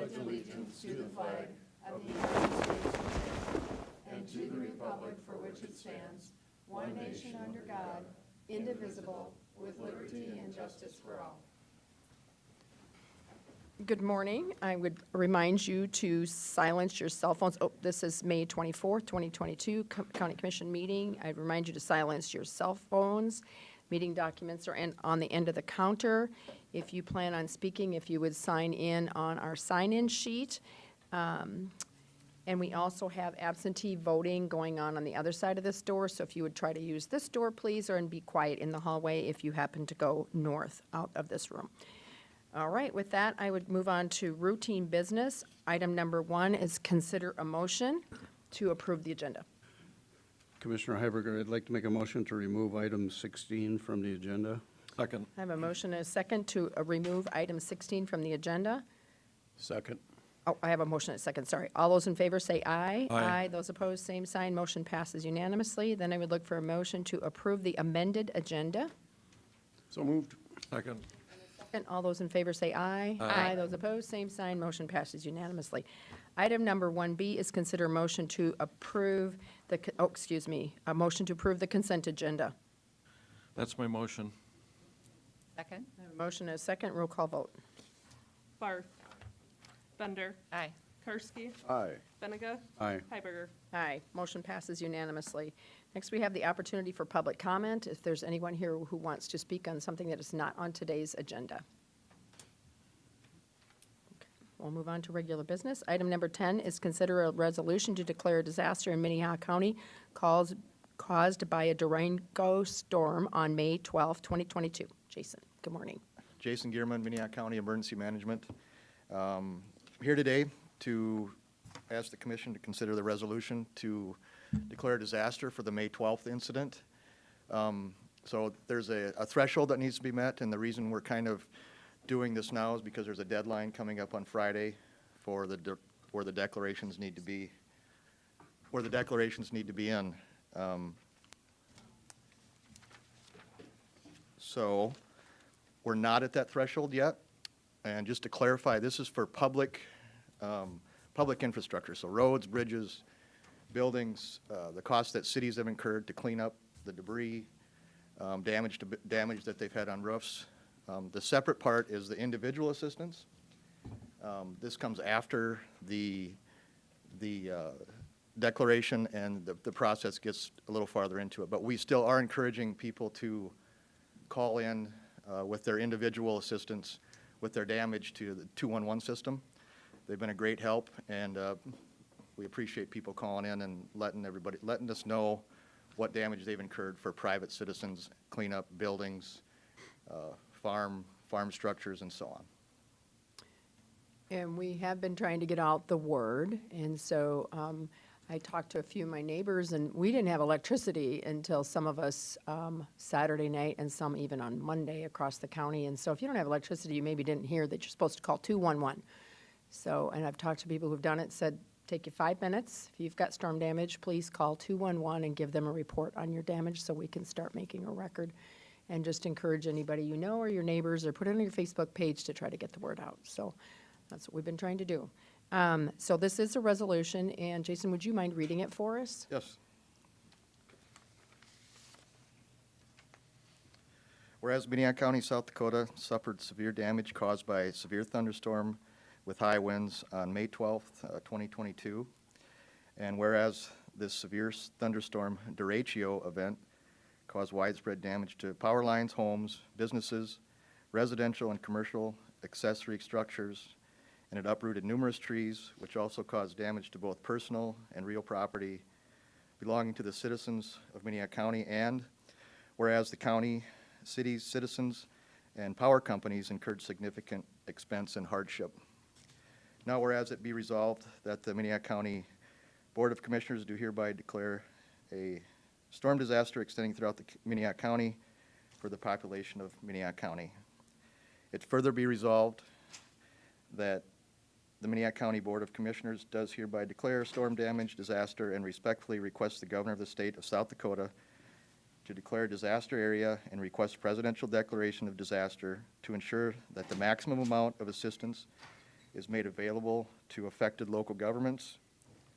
pledge allegiance to the flag of the United States of America and to the republic for which it stands, one nation under God, indivisible, with liberty and justice for all. Good morning. I would remind you to silence your cell phones. Oh, this is May 24th, 2022 County Commission meeting. I'd remind you to silence your cell phones. Meeting documents are on the end of the counter. If you plan on speaking, if you would sign in on our sign-in sheet. And we also have absentee voting going on the other side of this door. So if you would try to use this door, please, and be quiet in the hallway if you happen to go north out of this room. All right, with that, I would move on to routine business. Item number 1 is consider a motion to approve the agenda. Commissioner Heiberger, I'd like to make a motion to remove item 16 from the agenda. Second. I have a motion and a second to remove item 16 from the agenda. Second. Oh, I have a motion and a second, sorry. All those in favor say aye. Aye. Those opposed, same sign. Motion passes unanimously. Then I would look for a motion to approve the amended agenda. So moved. Second. And all those in favor say aye. Aye. Those opposed, same sign. Motion passes unanimously. Item number 1B is consider a motion to approve a motion to approve the consent agenda. That's my motion. Second. I have a motion and a second. Roll call vote. Barth. Bender. Aye. Karski. Aye. Benega. Aye. Heiberger. Aye. Motion passes unanimously. Next, we have the opportunity for public comment. If there's anyone here who wants to speak on something that is not on today's agenda. Okay. We'll move on to regular business. Item number 10 is consider a resolution to declare a disaster in Minnehaha County caused by a Durango storm on May 12, 2022. Jason, good morning. Jason Gierman, Minnehaha County Emergency Management. Here today to ask the Commission to consider the resolution to declare a disaster for the May 12th incident. So there's a threshold that needs to be met, and the reason we're kind of doing this now is because there's a deadline coming up on Friday for where the declarations need to be in. So we're not at that threshold yet. And just to clarify, this is for public infrastructure, so roads, bridges, buildings, the costs that cities have incurred to clean up the debris, damage that they've had on roofs. The separate part is the individual assistance. This comes after the declaration, and the process gets a little farther into it. But we still are encouraging people to call in with their individual assistance with their damage to the 211 system. They've been a great help, and we appreciate people calling in and letting us know what damage they've incurred for private citizens, clean up buildings, farm structures, and so on. And we have been trying to get out the word, and so I talked to a few of my neighbors, and we didn't have electricity until some of us Saturday night and some even on Monday across the county. And so if you don't have electricity, you maybe didn't hear that you're supposed to call 211. So, and I've talked to people who've done it, said, take you 5 minutes. If you've got storm damage, please call 211 and give them a report on your damage so we can start making a record. And just encourage anybody you know or your neighbors, or put it on your Facebook page to try to get the word out. So that's what we've been trying to do. So this is a resolution, and Jason, would you mind reading it for us? Yes. Whereas Minnehaha County, South Dakota suffered severe damage caused by a severe thunderstorm with high winds on May 12th, 2022, and whereas this severe thunderstorm derecho event caused widespread damage to power lines, homes, businesses, residential and commercial accessory structures, and it uprooted numerous trees, which also caused damage to both personal and real property belonging to the citizens of Minnehaha County. And whereas the county, cities, citizens, and power companies incurred significant expense and hardship. Now whereas it be resolved that the Minnehaha County Board of Commissioners do hereby declare a storm disaster extending throughout the Minnehaha County for the population of Minnehaha County. It further be resolved that the Minnehaha County Board of Commissioners does hereby declare storm damage disaster and respectfully request the Governor of the State of South Dakota to declare a disaster area and request presidential declaration of disaster to ensure that the maximum amount of assistance is made available to affected local governments,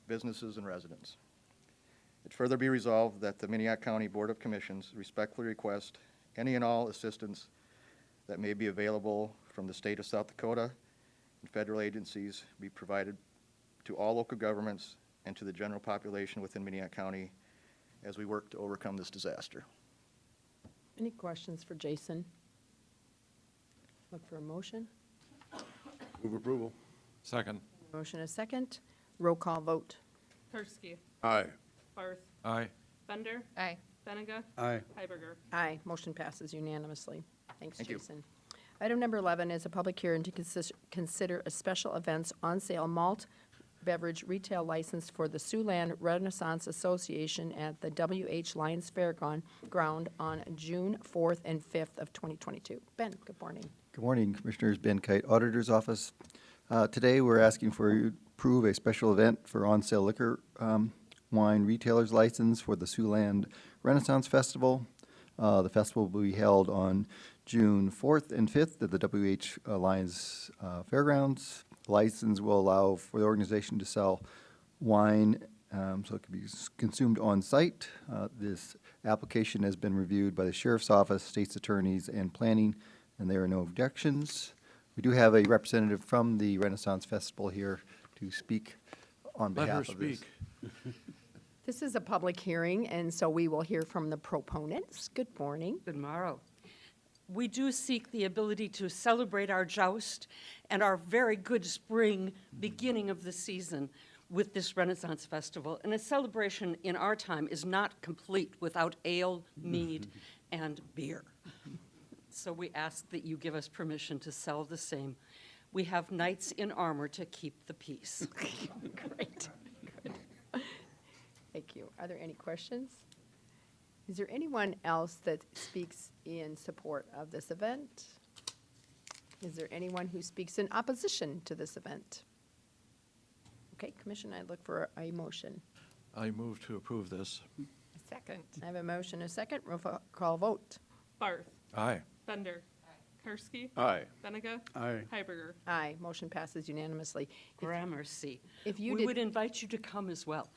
businesses, and residents. It further be resolved that the Minnehaha County Board of Commissions respectfully request any and all assistance that may be available from the state of South Dakota and federal agencies be provided to all local governments and to the general population within Minnehaha County as we work to overcome this disaster. Any questions for Jason? Look for a motion. Move approval. Second. Motion is second. Roll call vote. Karski. Aye. Barth. Aye. Bender. Aye. Benega. Aye. Heiberger. Aye. Motion passes unanimously. Thanks, Thank you. Jason. Item number 11 is a public hearing to consider a special events on sale malt beverage retail license for the Siouxland Renaissance Association at the W.H. Lions Fairground on June 4th and 5th of 2022. Ben, good morning. Good morning, Commissioners. Ben Kite, Auditor's Office. Today, we're asking for you to approve a special event for on-sale liquor wine retailer's license for the Siouxland Renaissance Festival. The festival will be held on June 4th and 5th at the W.H. Lions Fairgrounds. The license will allow for the organization to sell wine so it can be consumed on site. This application has been reviewed by the Sheriff's Office, State's Attorneys, and Planning, and there are no objections. We do have a representative from the Renaissance Festival here to speak on Let her behalf of this. speak. This is a public hearing, and so we will hear from the proponents. Good morning. Good morrow. We do seek the ability to celebrate our joust and our very good spring beginning of the season with this Renaissance Festival. And a celebration in our time is not complete without ale, mead, and beer. So we ask that you give us permission to sell the same. We have knights in armor to keep the peace. Great. Good. Thank you. Are there any questions? Is there anyone else that speaks in support of this event? Is there anyone who speaks in opposition to this event? Okay, Commission, I look for a motion. I move to approve this. Second. I have a motion, a second. Roll call vote. Barth. Aye. Bender. Karski. Aye. Benega. Aye. Heiberger. Aye, motion passes unanimously. Gramercy. If you We did- would invite you to come as well.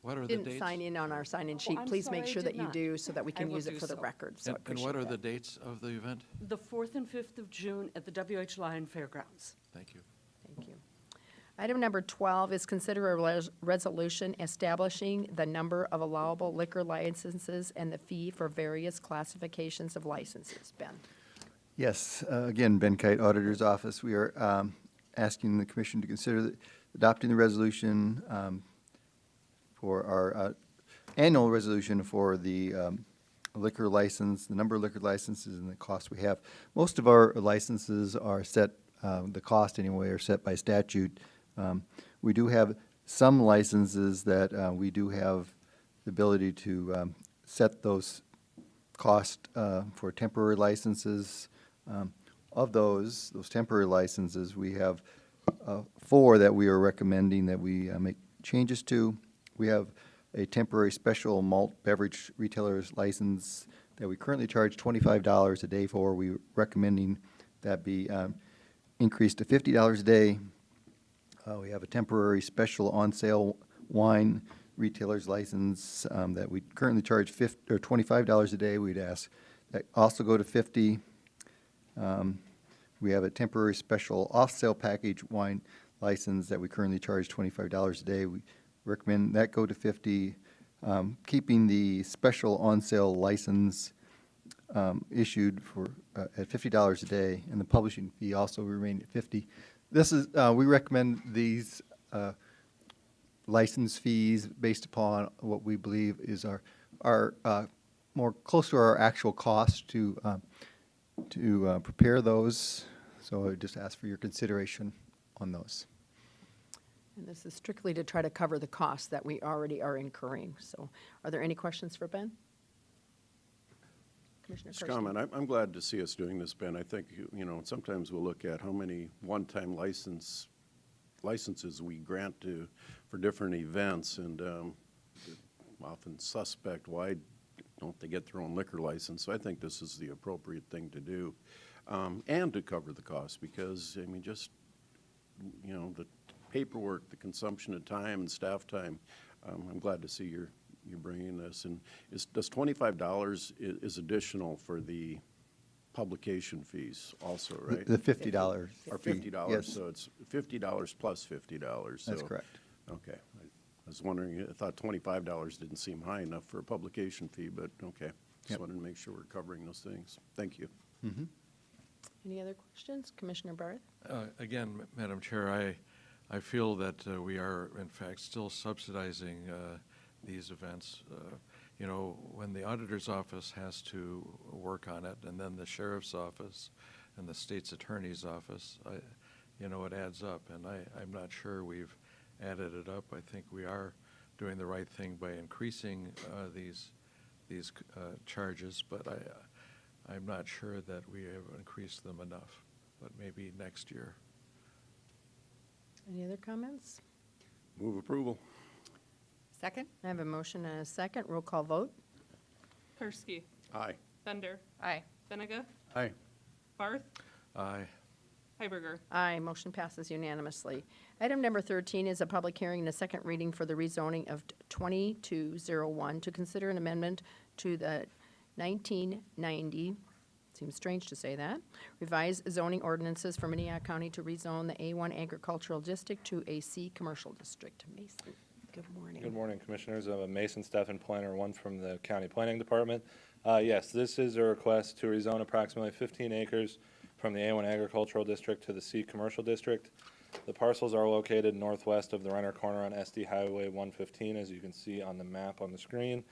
What are the Didn't dates? sign in on our sign-in sheet, I'm please make sorry, I sure did that you not. do so that we I can will use it do for the so. record. So I And what appreciate are the that. dates of the event? The 4th and 5th of June at the W.H. Lion Fairgrounds. Thank you. Thank you. Item number 12 is consider a resolution establishing the number of allowable liquor licenses and the fee for various classifications of licenses. Ben? Yes, again, Ben Kite, Auditor's Office. We are asking the Commission to consider adopting the resolution for our annual resolution for the liquor license, the number of liquor licenses and the cost we have. Most of our licenses are set, the cost anyway, are set by statute. We do have some licenses that we do have the ability to set those costs for temporary licenses. Of those temporary licenses, we have 4 that we are recommending that we make changes to. We have a temporary special malt beverage retailer's license that we currently charge $25 a day for. We're recommending that be increased to $50 a day. We have a temporary special on-sale wine retailer's license that we currently charge $25 a day. We'd ask that also go to $50. We have a temporary special off-sale package wine license that we currently charge $25 a day. We recommend that go to $50. Keeping the special on-sale license issued for at $50 a day, and the publishing fee also remain at $50. This is we recommend these license fees based upon what we believe is our more close to our actual cost to prepare those. So I would just ask for your consideration on those. And this is strictly to try to cover the costs that we already are incurring. So are there any questions for Ben? Commissioner Just Karski? comment. I'm glad to see us doing this, Ben. I think, you know, sometimes we'll look at how many one-time licenses we grant for different events, and often suspect why don't they get their own liquor license. So I think this is the appropriate thing to do, and to cover the cost, because, I mean, just you know, the paperwork, the consumption of time and staff time. I'm glad to see you're bringing this. And does $25 is additional for the publication fees also, right? The $50 Or fee. $50, Yes, so it's $50 plus $50. that's so- correct. Okay. I was wondering, I thought $25 didn't seem high enough for a publication fee, but okay. Yep. Just wanted to make sure we're covering those things. Thank you. Any other questions? Commissioner Barth? Again, Madam Chair, I feel that we are, in fact, still subsidizing these events. You know, when the auditor's office has to work on it, and then the sheriff's office and the state's attorney's office, you know, it adds up. And I'm not sure we've added it up. I think we are doing the right thing by increasing these charges, but I'm not sure that we have increased them enough, but maybe next year. Any other comments? Move approval. Second? I have a motion and a second. Roll call vote. Karski, Aye. Bender, Aye. Benega, Aye. Barth, Aye. Heiberger. Aye, motion passes unanimously. Item number 13 is a public hearing and a second reading for the rezoning of 2201 to consider an amendment to the 1990, seems strange to say that, revised zoning ordinances for Minnehaha County to rezone the A1 agricultural district to a C commercial district. Mason, good morning. Good morning, Commissioners. I'm Mason Steffen, Planner 1 from the County Planning Department. Yes, this is a request to rezone approximately 15 acres from the A1 Agricultural District to the C Commercial District. The parcels are located northwest of the Renner Corner on SD Highway 115, as you can see on the map on the screen.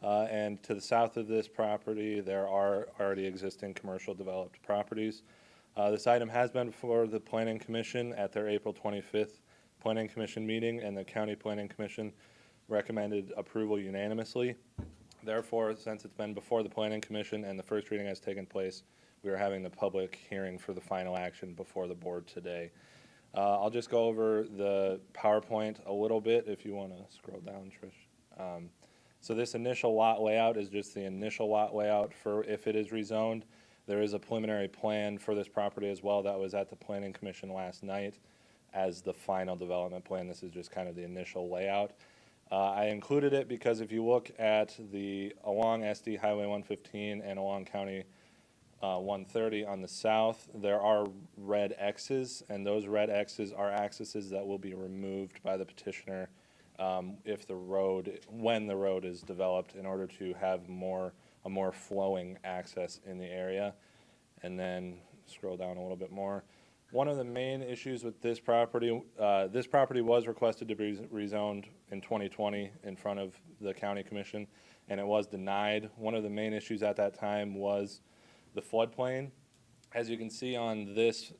And to the south of this property, there are already existing commercial developed properties. This item has been before the Planning Commission at their April 25th Planning Commission meeting, and the County Planning Commission recommended approval unanimously. Therefore, since it's been before the Planning Commission and the first reading has taken place, we are having the public hearing for the final action before the board today. I'll just go over the PowerPoint a little bit if you want to scroll down, Trish. So this initial lot layout is just the initial lot layout for if it is rezoned. There is a preliminary plan for this property as well that was at the Planning Commission last night as the final development plan. This is just kind of the initial layout. I included it because if you look at along SD Highway 115 and along County 130 on the south, there are red X's, and those red X's are accesses that will be removed by the petitioner when the road is developed in order to have a more flowing access in the area. And then scroll down a little bit more. One of the main issues with this property was requested to be rezoned in 2020 in front of the County Commission, and it was denied. One of the main issues at that time was the floodplain. As you can see on this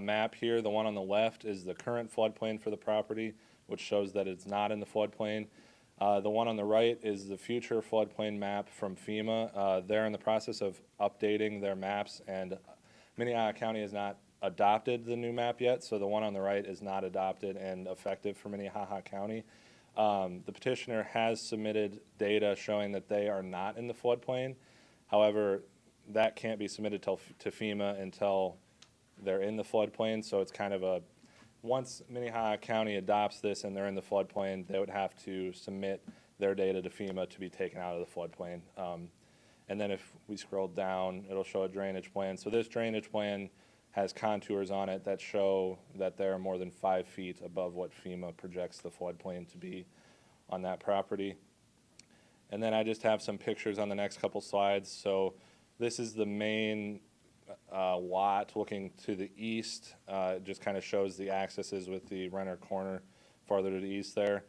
map here, the one on the left is the current floodplain for the property, which shows that it's not in the floodplain. The one on the right is the future floodplain map from FEMA. They're in the process of updating their maps, and Minnehaha County has not adopted the new map yet, so the one on the right is not adopted and effective for Minnehaha County. The petitioner has submitted data showing that they are not in the floodplain. However, that can't be submitted to FEMA until they're in the floodplain, so it's kind of once Minnehaha County adopts this and they're in the floodplain, they would have to submit their data to FEMA to be taken out of the floodplain. And then if we scroll down, it'll show a drainage plan. So this drainage plan has contours on it that show that they're more than 5 feet above what FEMA projects the floodplain to be on that property. And then I just have some pictures on the next couple slides. So this is the main lot looking to the east. It just kind of shows the accesses with the Renner Corner farther to the east there.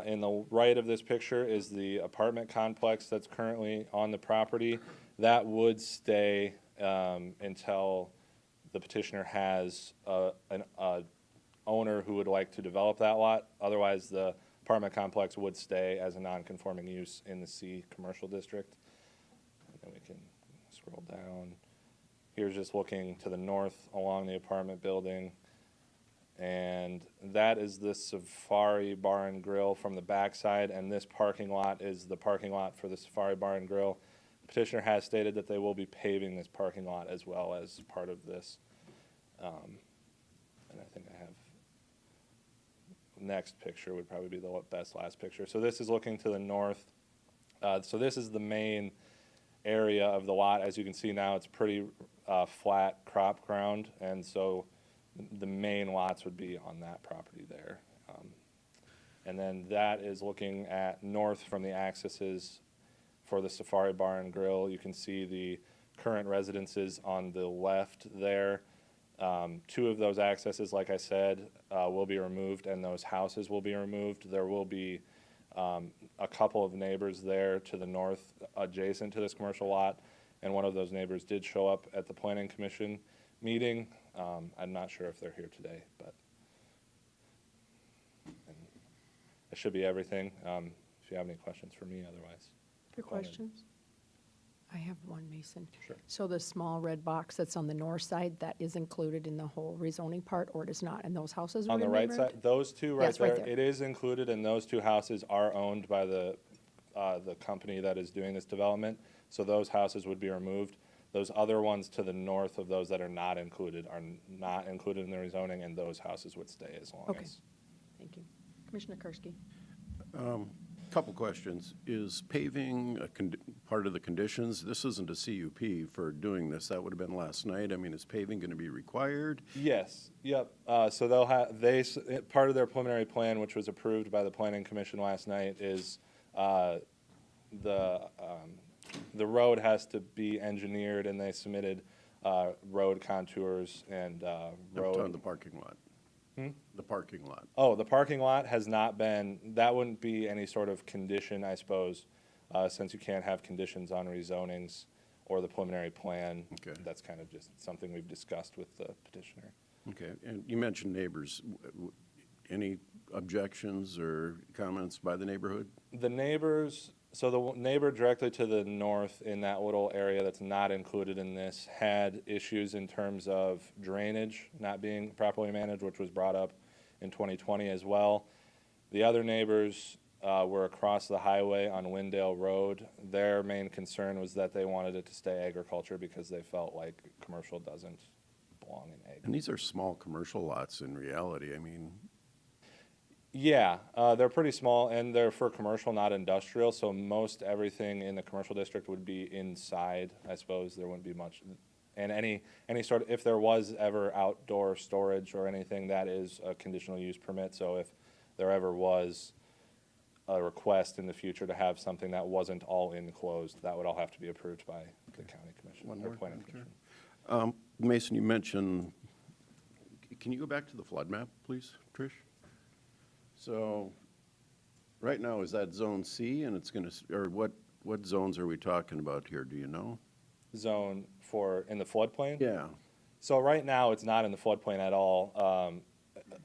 In the right of this picture is the apartment complex that's currently on the property. That would stay until the petitioner has an owner who would like to develop that lot. Otherwise, the apartment complex would stay as a non-conforming use in the C commercial district. And then we can scroll down. Here's just looking to the north along the apartment building. And that is the Safari Bar and Grill from the backside, and this parking lot is the parking lot for the Safari Bar and Grill. The petitioner has stated that they will be paving this parking lot as well as part of this. And I think I have next picture would probably be the best last picture. So this is looking to the north. So this is the main area of the lot. As you can see now, it's pretty flat crop ground, and so the main lots would be on that property there. And then that is looking at north from the accesses for the Safari Bar and Grill. You can see the current residences on the left there. Two of those accesses, like I said, will be removed, and those houses will be removed. There will be a couple of neighbors there to the north adjacent to this commercial lot, and one of those neighbors did show up at the Planning Commission meeting. I'm not sure if they're here today, but that should be everything. If you have any questions for me, otherwise. Your questions? I have one, Mason. Sure. So the small red box that's on the north side, that is included in the whole rezoning part, or it is not, and those houses On the right removed? side, those two right Yes, right there, there. it is included, and those two houses are owned by the company that is doing this development. So those houses would be removed. Those other ones to the north of those that are not included in the rezoning, and those houses would stay as long Okay. as. Thank you. Commissioner Kursky? Couple questions. Is paving part of the conditions? This isn't a CUP for doing this. That would have been last night. I mean, is paving going to be required? Yes, yep. So they'll have, part of their preliminary plan, which was approved by the Planning Commission last night, is the road has to be engineered, and they submitted road contours and road. On the parking lot. The parking lot. Oh, the parking lot has not been, that wouldn't be any sort of condition, I suppose, since you can't have conditions on rezonings or the preliminary plan. Okay. That's kind of just something we've discussed with the petitioner. Okay, and you mentioned neighbors. Any objections or comments by the neighborhood? The neighbors, so the neighbor directly to the north in that little area that's not included in this had issues in terms of drainage not being properly managed, which was brought up in 2020 as well. The other neighbors were across the highway on Windale Road. Their main concern was that they wanted it to stay agriculture because they felt like commercial doesn't belong in ag. And these are small commercial lots in reality. I mean, Yeah, they're pretty small, and they're for commercial, not industrial, so most everything in the commercial district would be inside, I suppose. There wouldn't be much, and any sort of, if there was ever outdoor storage or anything, that is a conditional use permit. So if there ever was a request in the future to have something that wasn't all enclosed, that would all have to be approved by the county commission or planning commission. Mason, you mentioned, can you go back to the flood map, please, Trish? So, right now, is that Zone C, and it's going to, or what zones are we talking about here, do you know? Zone for, in the floodplain? Yeah. So right now, it's not in the floodplain at all.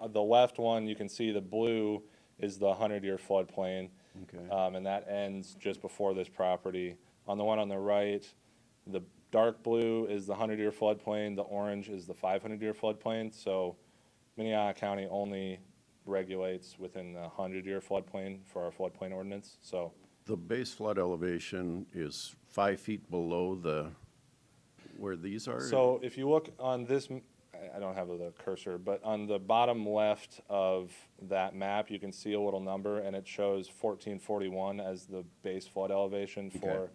The left one, you can see the blue is the 100-year floodplain. Okay. And that ends just before this property. On the one on the right, the dark blue is the 100-year floodplain, the orange is the 500-year floodplain. So Minnehaha County only regulates within the 100-year floodplain for our floodplain ordinance, so. The base flood elevation is 5 feet below where these are? So if you look on this, I don't have the cursor, but on the bottom left of that map, you can see a little number, and it shows 1441 as the base flood elevation for, Okay.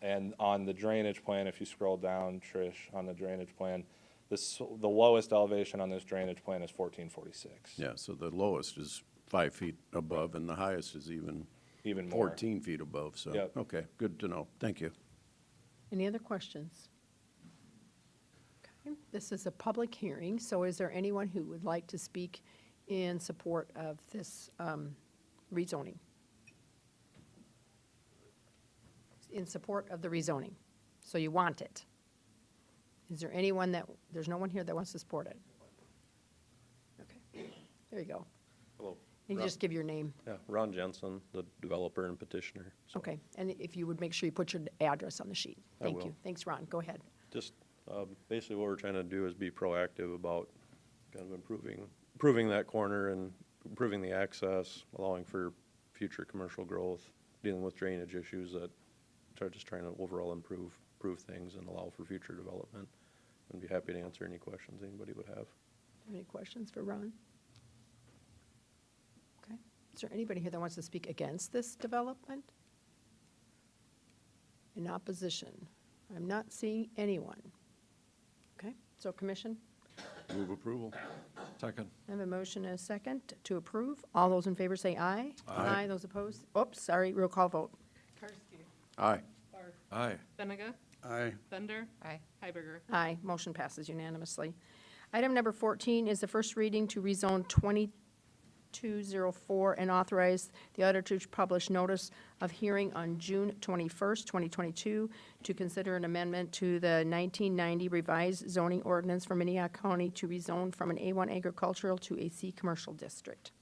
And on the drainage plan, if you scroll down, Trish, on the drainage plan, the lowest elevation on this drainage plan is 1446. Yeah, so the lowest is 5 feet above, and the highest is even Even more. 14 feet above, so. Yep. Okay, good to know. Thank you. Any other questions? Okay, this is a public hearing, so is there anyone who would like to speak in support of this rezoning? In support of the rezoning, so you want it? Is there anyone there's no one here that wants to support it? Okay, there you go. Hello. And you just give your name. Yeah, Ron Jensen, the developer and petitioner. So Okay, and if you would make sure you put your address on the sheet. I Thank will. you. Thanks, Ron. Go ahead. Just basically what we're trying to do is be proactive about kind of improving that corner and improving the access, allowing for future commercial growth, dealing with drainage issues that are just trying to overall improve things and allow for future development. And be happy to answer any questions anybody would have. Any questions for Ron? Is there anybody here that wants to speak against this development? In opposition? I'm not seeing anyone. Okay, so commission, Move approval. Second. I have a motion and a second to approve. All those in favor say aye. Aye. Those opposed? Oops, sorry, roll call vote. Karski. Aye. Barth. Aye. Benega. Aye. Bender. Aye. Hiberger. Aye, motion passes unanimously. Item number 14 is the first reading to rezone 2204 and authorize the auditor to publish notice of hearing on June 21st, 2022, to consider an amendment to the 1990 revised zoning ordinance for Minnehaha County to rezone from an A1 agricultural to a C commercial district.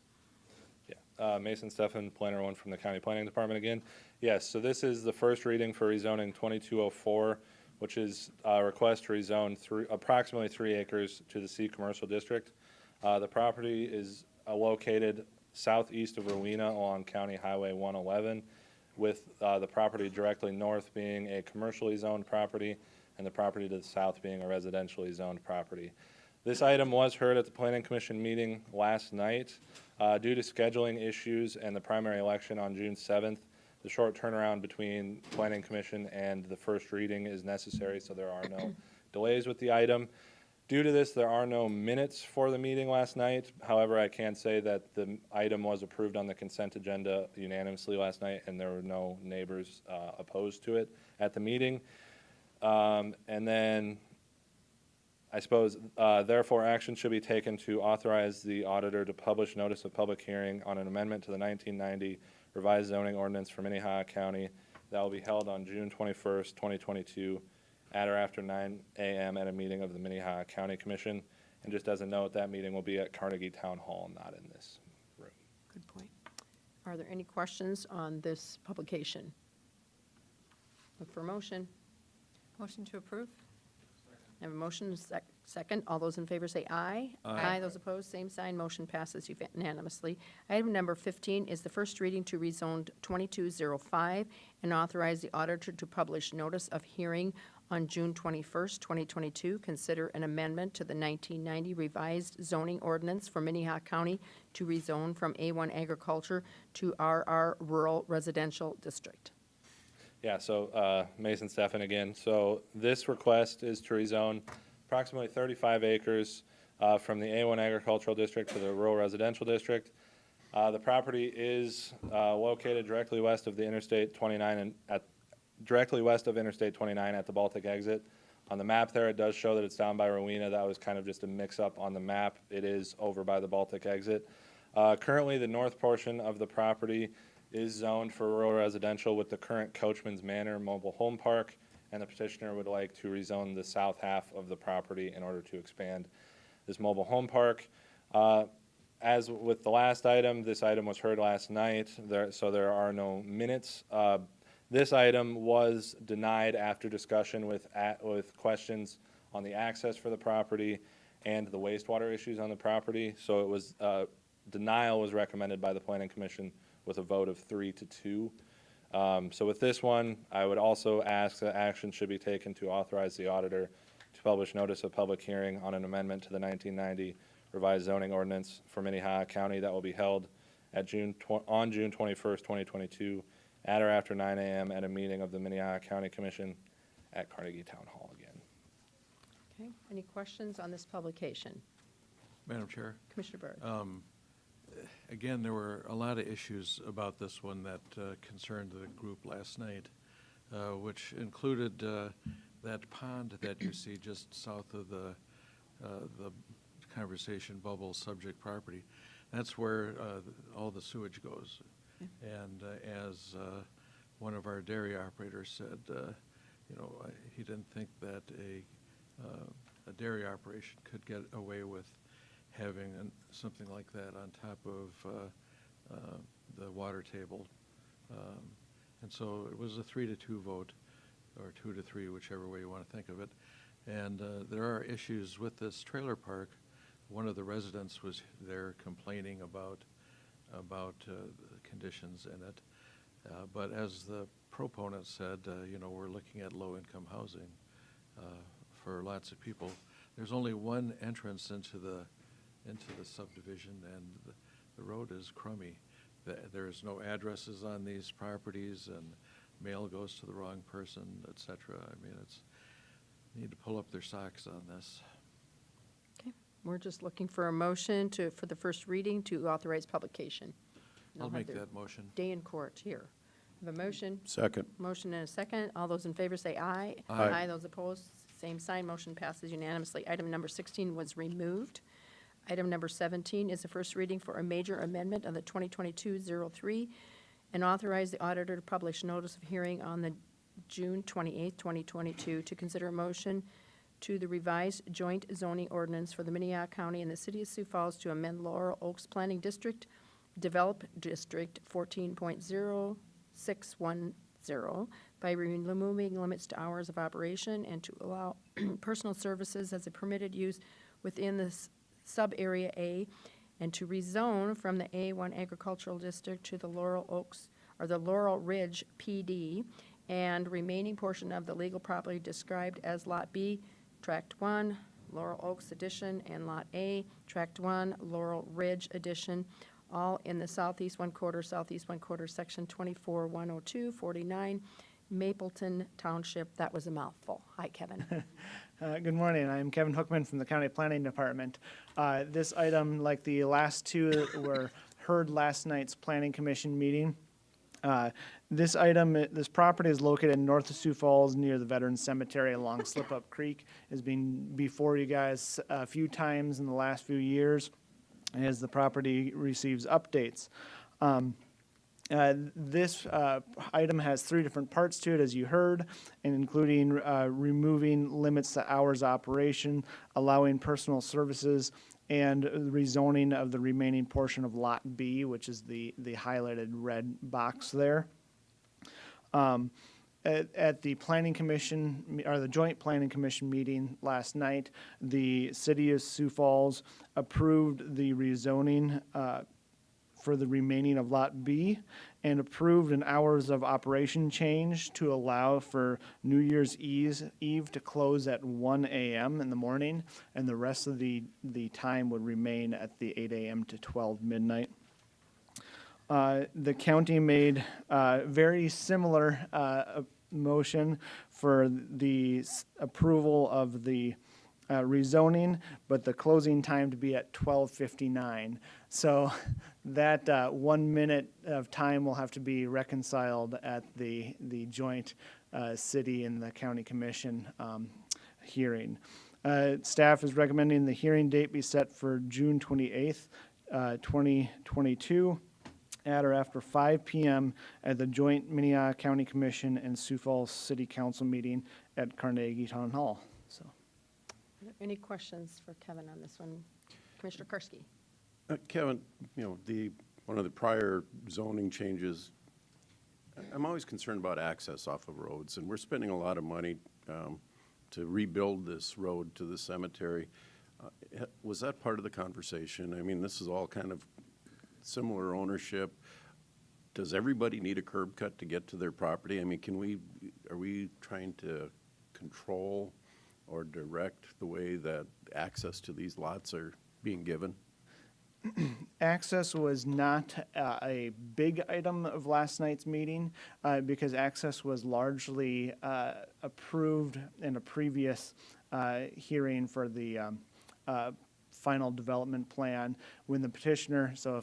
Yeah, Mason Steffen, Planner 1 from the County Planning Department again. Yes, so this is the first reading for rezoning 2204, which is a request to rezone approximately 3 acres to the C Commercial District. The property is located southeast of Rowena along County Highway 111, with the property directly north being a commercially zoned property and the property to the south being a residentially zoned property. This item was heard at the Planning Commission meeting last night. Due to scheduling issues and the primary election on June 7th, the short turnaround between Planning Commission and the first reading is necessary, so there are no delays with the item. Due to this, there are no minutes for the meeting last night. However, I can say that the item was approved on the consent agenda unanimously last night, and there were no neighbors opposed to it at the meeting. And then I suppose, therefore, action should be taken to authorize the auditor to publish notice of public hearing on an amendment to the 1990 revised zoning ordinance for Minnehaha County that will be held on June 21st, 2022, at or after 9 a.m. at a meeting of the Minnehaha County Commission. And just as a note, that meeting will be at Carnegie Town Hall, not in this room. Good point. Are there any questions on this publication? Look for a motion. Motion to approve? I have a motion, second. All those in favor say aye. Aye. Those opposed, same sign. Motion passes unanimously. Item number 15 is the first reading to rezone 2205 and authorize the auditor to publish notice of hearing on June 21st, 2022. Consider an amendment to the 1990 revised zoning ordinance for Minnehaha County to rezone from A1 agriculture to RR rural residential district. Yeah, so Mason Steffen again. So this request is to rezone approximately 35 acres from the A1 agricultural district to the rural residential district. The property is located directly west of the Interstate 29 and directly west of Interstate 29 at the Baltic exit. On the map there, it does show that it's down by Rowena. That was kind of just a mix-up on the map. It is over by the Baltic exit. Currently, the north portion of the property is zoned for rural residential with the current Coachman's Manor mobile home park, and the petitioner would like to rezone the south half of the property in order to expand this mobile home park. As with the last item, this item was heard last night, so there are no minutes. This item was denied after discussion with questions on the access for the property and the wastewater issues on the property. So it was denial was recommended by the Planning Commission with a vote of 3-2. So with this one, I would also ask that action should be taken to authorize the auditor to publish notice of public hearing on an amendment to the 1990 revised zoning ordinance for Minnehaha County that will be held at on June 21st, 2022, at or after 9 a.m. at a meeting of the Minnehaha County Commission at Carnegie Town Hall again. Okay, any questions on this publication? Madam Chair, Commissioner Byrd. again, there were a lot of issues about this one that concerned the group last night, which included that pond that you see just south of the conversation bubble subject property. That's where all the sewage goes. And as one of our dairy operators said, he didn't think that a dairy operation could get away with having something like that on top of the water table. And so it was a 3-2 vote, or 2-3, whichever way you want to think of it. And there are issues with this trailer park. One of the residents was there complaining about the conditions in it. But as the proponent said, we're looking at low-income housing for lots of people. There's only one entrance into the subdivision, and the road is crummy. there's no addresses on these properties, and mail goes to the wrong person, et cetera. I mean, need to pull up their socks on this. Okay, we're just looking for a motion for the first reading to authorize publication. They'll I'll have make their that motion. Day in court here. Have a motion? Second. Motion and a second. All those in favor say aye. Aye. Those opposed, same sign. Motion passes unanimously. Item number 16 was removed. Item number 17 is the first reading for a major amendment of the 2022-03 and authorize the auditor to publish notice of hearing on the June 28, 2022, to consider a motion to the revised joint zoning ordinance for the Minnehaha County and the City of Sioux Falls to amend Laurel Oaks Planning District, Develop District 14.0610 by removing limits to hours of operation and to allow personal services as a permitted use within the sub-area A, and to rezone from the A1 agricultural district to the Laurel Oaks, or the Laurel Ridge PD, and remaining portion of the legal property described as Lot B, Tract 1, Laurel Oaks Addition, and Lot A, Tract 1, Laurel Ridge Addition, all in the southeast one quarter, section 24-102-49, Mapleton Township. That was a mouthful. Hi, Kevin. Good morning. I'm Kevin Hookman from the County Planning Department. This item, like the last two, were heard last night's Planning Commission meeting. This property is located in north of Sioux Falls near the Veterans Cemetery along Slip Up Creek. Has been before you guys a few times in the last few years as the property receives updates. This item has three different parts to it, as you heard, and including removing limits to hours of operation, allowing personal services, and rezoning of the remaining portion of Lot B, which is the highlighted red box there. At the Planning Commission, or the Joint Planning Commission meeting last night, the City of Sioux Falls approved the rezoning for the remaining of Lot B and approved an hours of operation change to allow for New Year's Eve to close at 1 a.m. in the morning, and the rest of the time would remain at the 8 a.m. to 12 midnight. The county made very similar motion for the approval of the rezoning, but the closing time to be at 12:59. So that 1 minute of time will have to be reconciled at the joint city and the county commission hearing. Staff is recommending the hearing date be set for June 28th, 2022. At or after 5 p.m. at the joint Minnehaha County Commission and Sioux Falls City Council meeting at Carnegie Town Hall. So, Any questions for Kevin on this one? Commissioner Karski. Kevin, one of the prior zoning changes, I'm always concerned about access off of roads, and we're spending a lot of money to rebuild this road to the cemetery. Was that part of the conversation? I mean, this is all kind of similar ownership. Does everybody need a curb cut to get to their property? I mean, are we trying to control or direct the way that access to these lots are being given? Access was not a big item of last night's meeting because access was largely approved in a previous hearing for the final development plan when the petitioner, so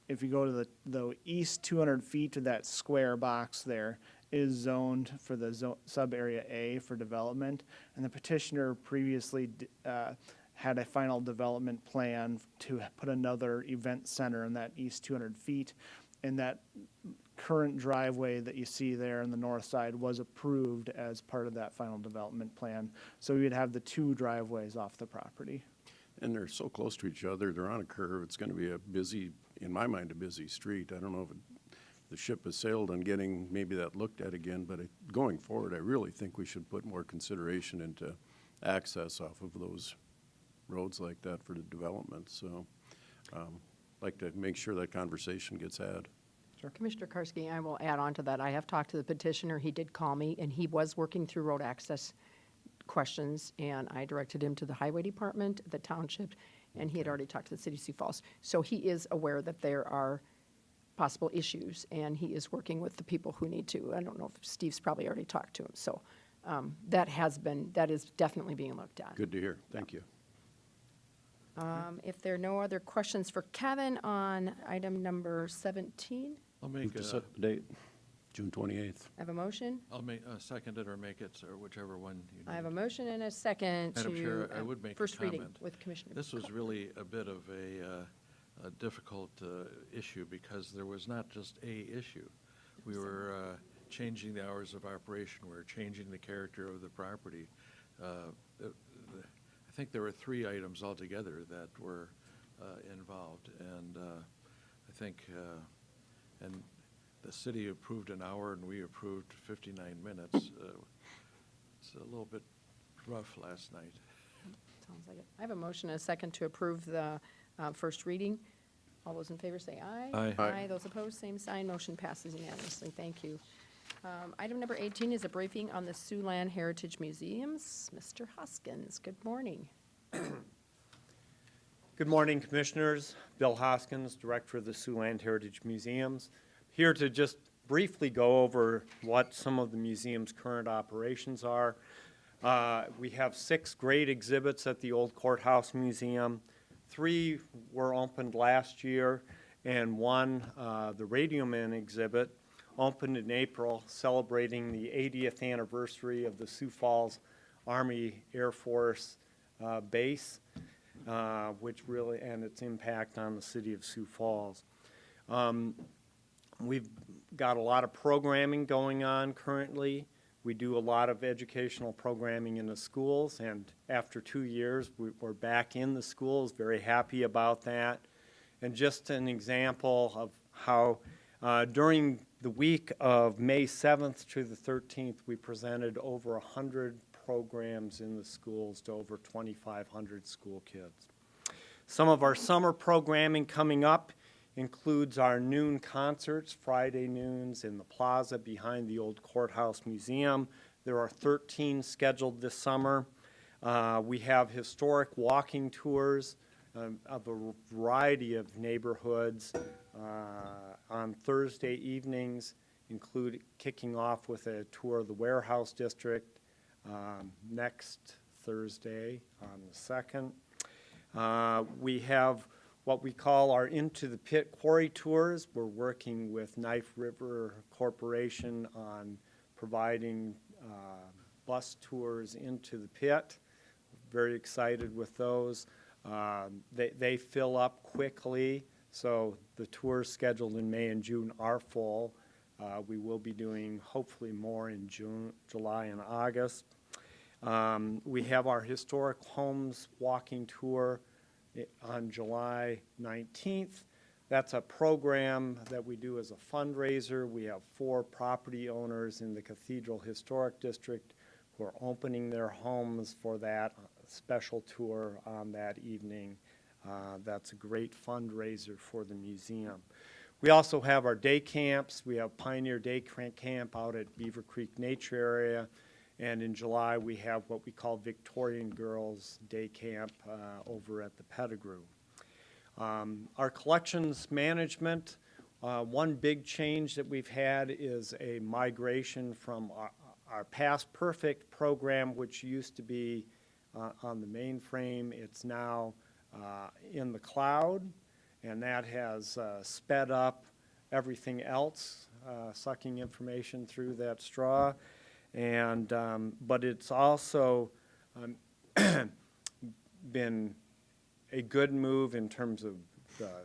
if you go to the east 200 feet to that square box there, is zoned for the sub-area A for development, and the petitioner previously had a final development plan to put another event center in that east 200 feet, and that current driveway that you see there on the north side was approved as part of that final development plan. So we'd have the two driveways off the property. And they're so close to each other, they're on a curve. It's going to be a busy, in my mind, a busy street. I don't know if the ship has sailed on getting maybe that looked at again, but going forward, I really think we should put more consideration into access off of those roads like that for the development. So I'd like to make sure that conversation gets had. Sure. Commissioner Karski, I will add on to that. I have talked to the petitioner. He did call me, and he was working through road access questions, and I directed him to the highway department, the township, and he had already talked to the city of Sioux Falls. So he is aware that there are possible issues, and he is working with the people who need to. I don't know if Steve's probably already talked to him, so that is definitely being looked at. Good to hear. Thank you. If there are no other questions for Kevin on item number 17, I'll Move make, to set the date, June 28th. I have a motion. I'll make, second it or make it, or whichever one you need. I have a motion and a second Madam Chair, to I would make a first reading comment. with Commissioner. This was really a bit of a difficult issue because there was not just a issue. We were changing the hours of operation. We were changing the character of the property. I think there were 3 items altogether that were involved, and I think, and the city approved an hour and we approved 59 minutes. It's a little bit rough last night. Sounds like it. I have a motion and a second to approve the first reading. All those in favor say aye. Aye. Aye. Those opposed, same sign. Motion passes unanimously. Thank you. Item number 18 is a briefing on the Siouxland Heritage Museums. Mr. Hoskins, good morning. Good morning, Commissioners. Bill Hoskins, Director of the Siouxland Heritage Museums. Here to just briefly go over what some of the museum's current operations are. We have 6 great exhibits at the Old Courthouse Museum. 3 were opened last year, and 1, the Radio Man exhibit, opened in April, celebrating the 80th anniversary of the Sioux Falls Army Air Force base, which really, and its impact on the city of Sioux Falls. We've got a lot of programming going on currently. We do a lot of educational programming in the schools, and after 2 years, we're back in the schools, very happy about that. And just an example of how during the week of May 7th to the 13th, we presented over 100 programs in the schools to over 2,500 school kids. Some of our summer programming coming up includes our noon concerts, Friday noons in the plaza behind the Old Courthouse Museum. There are 13 scheduled this summer. We have historic walking tours of a variety of neighborhoods on Thursday evenings, kicking off with a tour of the Warehouse District next Thursday on the 2nd. We have what we call our Into the Pit quarry tours. We're working with Knife River Corporation on providing bus tours into the pit. Very excited with those. They fill up quickly, so the tours scheduled in May and June are full. We will be doing hopefully more in June, July, and August. We have our Historic Homes walking tour on July 19th. That's a program that we do as a fundraiser. We have 4 property owners in the Cathedral Historic District who are opening their homes for that special tour on that evening. That's a great fundraiser for the museum. We also have our day camps. We have Pioneer Day Camp out at Beaver Creek Nature Area. And in July, we have what we call Victorian Girls Day Camp over at the Pettigrew. Our collections management, one big change that we've had is a migration from our Past Perfect program, which used to be on the mainframe. It's now in the cloud, and that has sped up everything else, sucking information through that straw. And but it's also been a good move in terms of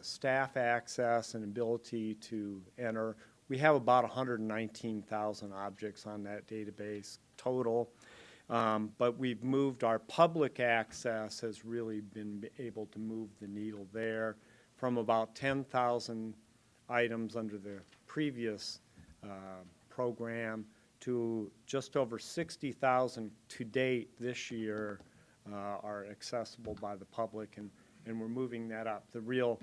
staff access and ability to enter. We have about 119,000 objects on that database total, but we've moved our public access has really been able to move the needle there from about 10,000 items under the previous program to just over 60,000 to date this year are accessible by the public, and we're moving that up. The real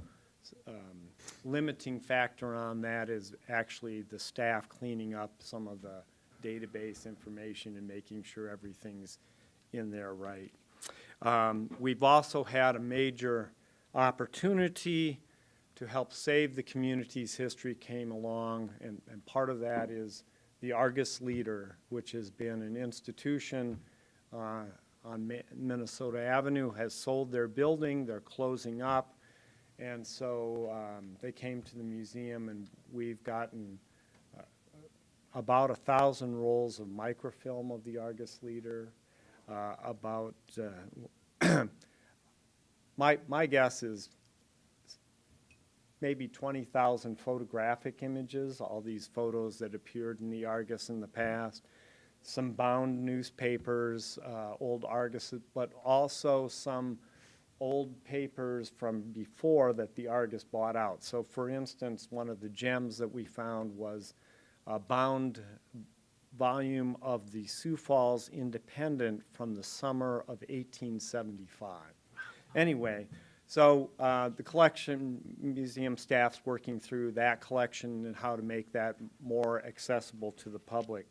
limiting factor on that is actually the staff cleaning up some of the database information and making sure everything's in there right. We've also had a major opportunity to help save the community's history came along, and part of that is the Argus Leader, which has been an institution on Minnesota Avenue, has sold their building, they're closing up, and so they came to the museum, and we've gotten about 1,000 rolls of microfilm of the Argus Leader, my guess is maybe 20,000 photographic images, all these photos that appeared in the Argus in the past, some bound newspapers, old Argus, but also some old papers from before that the Argus bought out. So for instance, one of the gems that we found was a bound volume of the Sioux Falls Independent from the summer of 1875. Anyway, so the collection museum staff's working through that collection and how to make that more accessible to the public.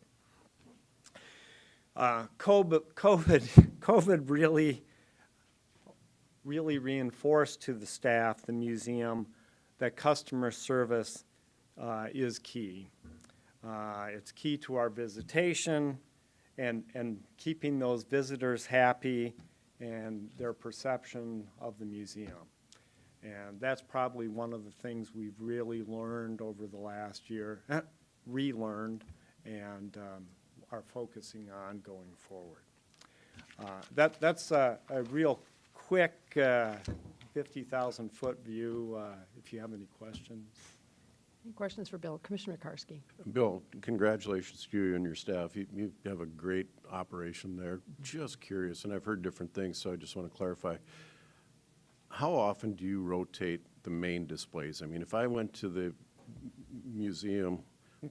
COVID really reinforced to the staff, the museum, that customer service is key. It's key to our visitation and keeping those visitors happy and their perception of the museum. And that's probably one of the things we've really learned over the last year, relearned, and are focusing on going forward. That's a real quick 50,000-foot view, if you have any questions. Any questions for Bill? Commissioner Karski. Bill, congratulations to you and your staff. You have a great operation there. Just curious, and I've heard different things, so I just want to clarify. How often do you rotate the main displays? I mean, if I went to the museum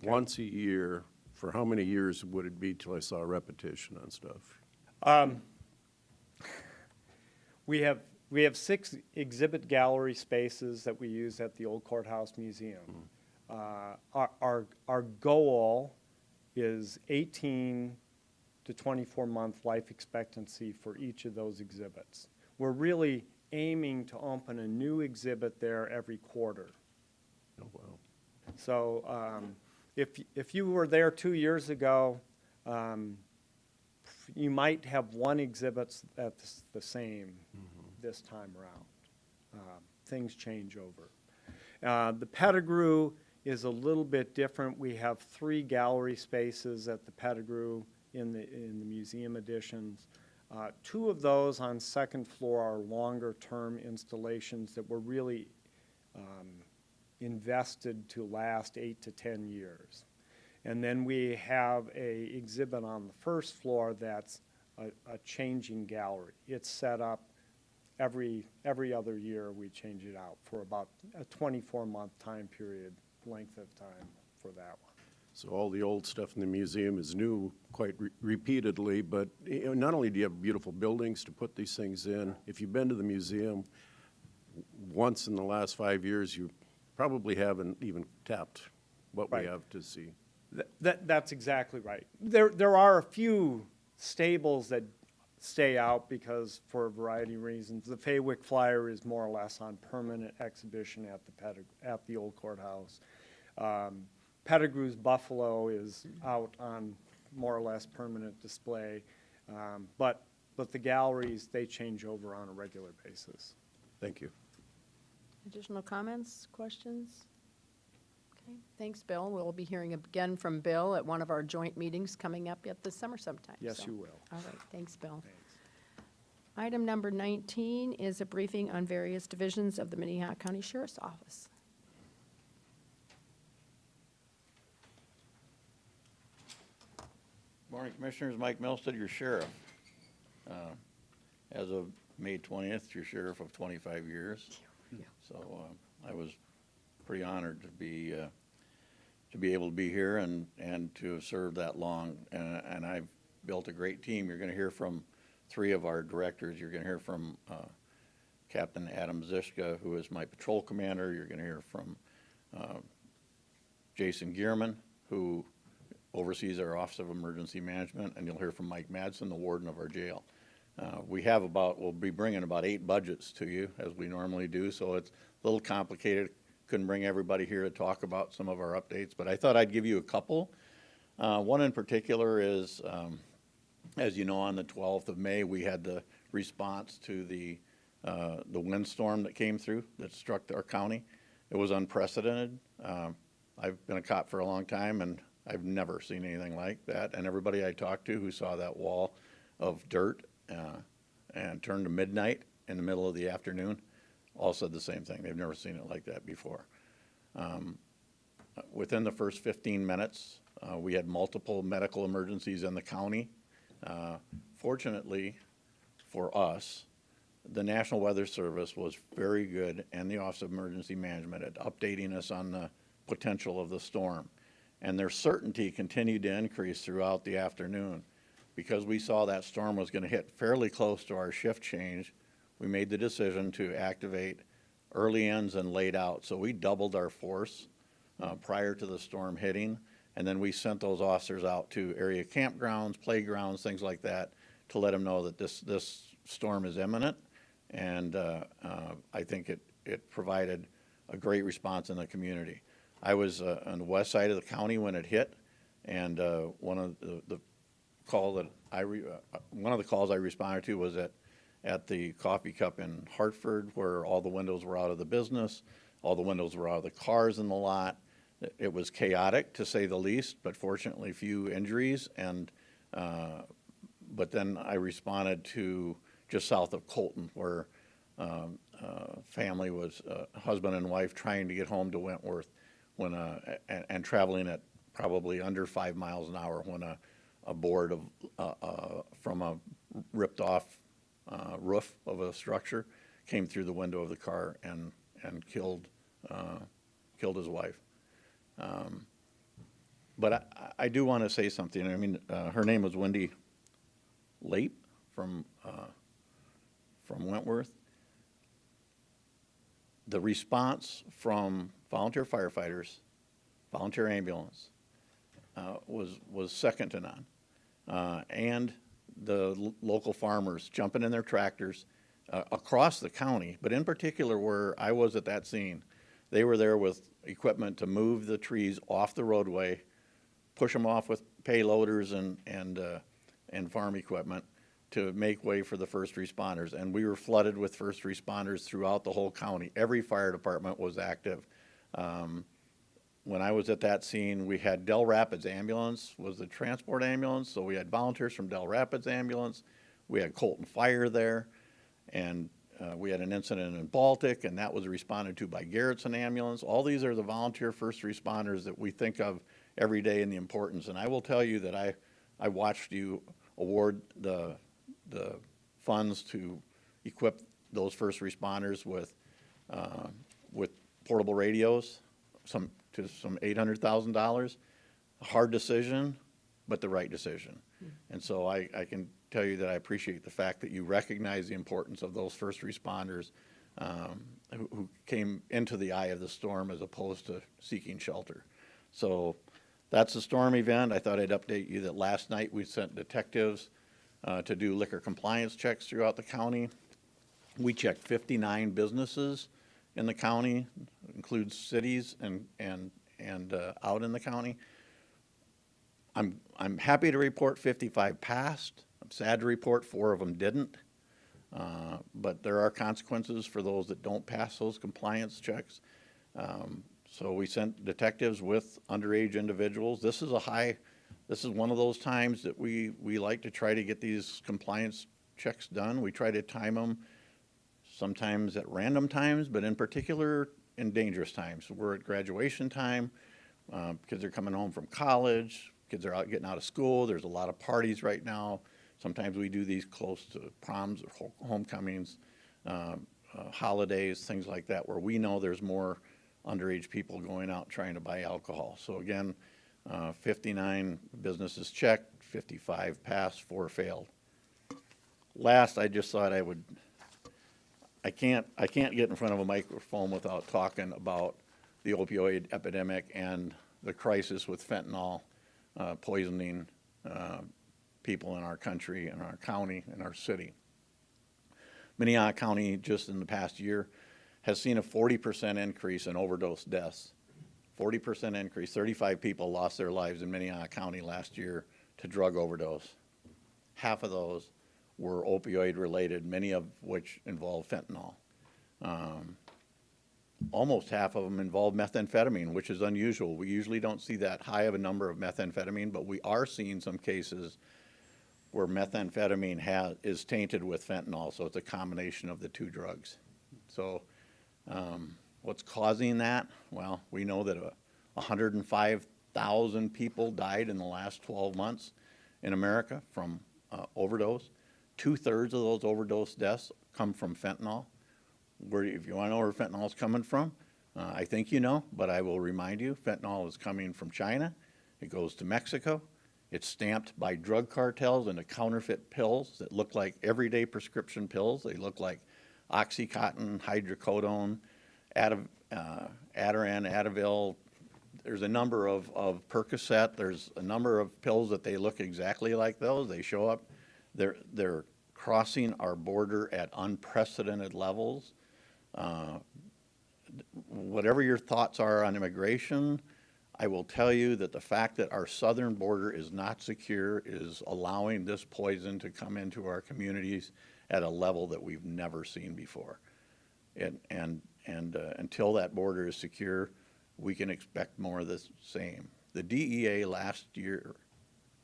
once a year, for how many years would it be till I saw a repetition on stuff? We have 6 exhibit gallery spaces that we use at the Old Courthouse Museum. Our goal is 18 to 24-month life expectancy for each of those exhibits. We're really aiming to open a new exhibit there every quarter. Oh, wow. So if you were there 2 years ago, you might have one exhibit that's the same this time around. Things change over. The Pettigrew is a little bit different. We have 3 gallery spaces at the Pettigrew in the museum additions. 2 of those on second floor are longer term installations that were really invested to last 8 to 10 years. And then we have a exhibit on the first floor that's a changing gallery. It's set up every other year. We change it out for about a 24-month time period, length of time for that one. So all the old stuff in the museum is new quite repeatedly, but not only do you have beautiful buildings to put these things in, if you've been to the museum once in the last 5 years, you probably haven't even tapped what we have to see. That's exactly right. There are a few stables that stay out because for a variety of reasons. The Faywick Flyer is more or less on permanent exhibition at the Old Courthouse. Pettigrew's Buffalo is out on more or less permanent display, but the galleries, they change over on a regular basis. Thank you. Additional comments, questions? Okay, thanks, Bill. We'll be hearing again from Bill at one of our joint meetings coming up yet this summer sometime. Yes, so. you will. All right, thanks, Bill. Thanks. Item number 19 is a briefing on various divisions of the Minnehaha County Sheriff's Office. Morning, Commissioners. Mike Milstead, your sheriff. As of May 20th, your sheriff of 25 years. Yeah. So I was pretty honored to be able to be here and to have served that long. And I've built a great team. You're going to hear from 3 of our directors. You're going to hear from Captain Adam Zishka, who is my patrol commander. You're going to hear from Jason Gierman, who oversees our Office of Emergency Management, and you'll hear from Mike Madsen, the warden of our jail. We'll be bringing about 8 budgets to you, as we normally do, so it's a little complicated. couldn't bring everybody here to talk about some of our updates, but I thought I'd give you a couple. One in particular is, as you know, on the 12th of May, we had the response to the windstorm that came through that struck our county. It was unprecedented. I've been a cop for a long time, and I've never seen anything like that. And everybody I talked to who saw that wall of dirt and turned to midnight in the middle of the afternoon all said the same thing. They've never seen it like that before. Within the first 15 minutes, we had multiple medical emergencies in the county. Fortunately for us, the National Weather Service was very good, and the Office of Emergency Management, at updating us on the potential of the storm. And their certainty continued to increase throughout the afternoon. Because we saw that storm was going to hit fairly close to our shift change, we made the decision to activate early ends and late out. So we doubled our force prior to the storm hitting, and then we sent those officers out to area campgrounds, playgrounds, things like that, to let them know that this storm is imminent. And I think it provided a great response in the community. I was on the west side of the county when it hit, and one of the calls I responded to was at the Coffee Cup in Hartford, where all the windows were out of the business, all the windows were out of the cars in the lot. It was chaotic, to say the least, but fortunately few injuries. And but then I responded to just south of Colton, where family was husband and wife trying to get home to Wentworth when and traveling at probably under 5 miles an hour when a board from a ripped off roof of a structure came through the window of the car and killed his wife. But I do want to say something. I mean, her name was Wendy Lape from Wentworth. The response from volunteer firefighters, volunteer ambulance, was second to none. And the local farmers jumping in their tractors across the county, but in particular where I was at that scene, they were there with equipment to move the trees off the roadway, push them off with payloaders and farm equipment to make way for the first responders. And we were flooded with first responders throughout the whole county. Every fire department was active. When I was at that scene, we had Del Rapids Ambulance was the transport ambulance, so we had volunteers from Del Rapids Ambulance. We had Colton Fire there, and we had an incident in Baltic, and that was responded to by Garrettson Ambulance. All these are the volunteer first responders that we think of every day and the importance. And I will tell you that I watched you award the funds to equip those first responders with portable radios, some $800,000. A hard decision, but the right decision. And so I can tell you that I appreciate the fact that you recognize the importance of those first responders who came into the eye of the storm as opposed to seeking shelter. So that's the storm event. I thought I'd update you that last night we sent detectives to do liquor compliance checks throughout the county. We checked 59 businesses in the county, includes cities and out in the county. I'm happy to report 55 passed. I'm sad to report 4 of them didn't. But there are consequences for those that don't pass those compliance checks. So we sent detectives with underage individuals. This is one of those times that we like to try to get these compliance checks done. We try to time them sometimes at random times, but in particular in dangerous times. We're at graduation time, kids are coming home from college, kids are getting out of school, there's a lot of parties right now. Sometimes we do these close to proms or homecomings, holidays, things like that, where we know there's more underage people going out trying to buy alcohol. So again, 59 businesses checked, 55 passed, 4 failed. Last, I just thought I can't get in front of a microphone without talking about the opioid epidemic and the crisis with fentanyl poisoning people in our country, in our county, in our city. Minnehaha County, just in the past year, has seen a 40% increase in overdose deaths. 40% increase. 35 people lost their lives in Minnehaha County last year to drug overdose. Half of those were opioid related, many of which involve fentanyl. Almost half of them involve methamphetamine, which is unusual. We usually don't see that high of a number of methamphetamine, but we are seeing some cases where methamphetamine is tainted with fentanyl, so it's a combination of the two drugs. So what's causing that? Well, we know that 105,000 people died in the last 12 months in America from overdose. 2/3 of those overdose deaths come from fentanyl. If you want to know where fentanyl is coming from, I think you know, but I will remind you, fentanyl is coming from China. It goes to Mexico. It's stamped by drug cartels into counterfeit pills that look like everyday prescription pills. They look like Oxycontin, hydrocodone, Ativan, Advil. There's a number of Percocet. There's a number of pills that they look exactly like those. They show up. They're crossing our border at unprecedented levels. Whatever your thoughts are on immigration, I will tell you that the fact that our southern border is not secure is allowing this poison to come into our communities at a level that we've never seen before. And until that border is secure, we can expect more of the same. The DEA last year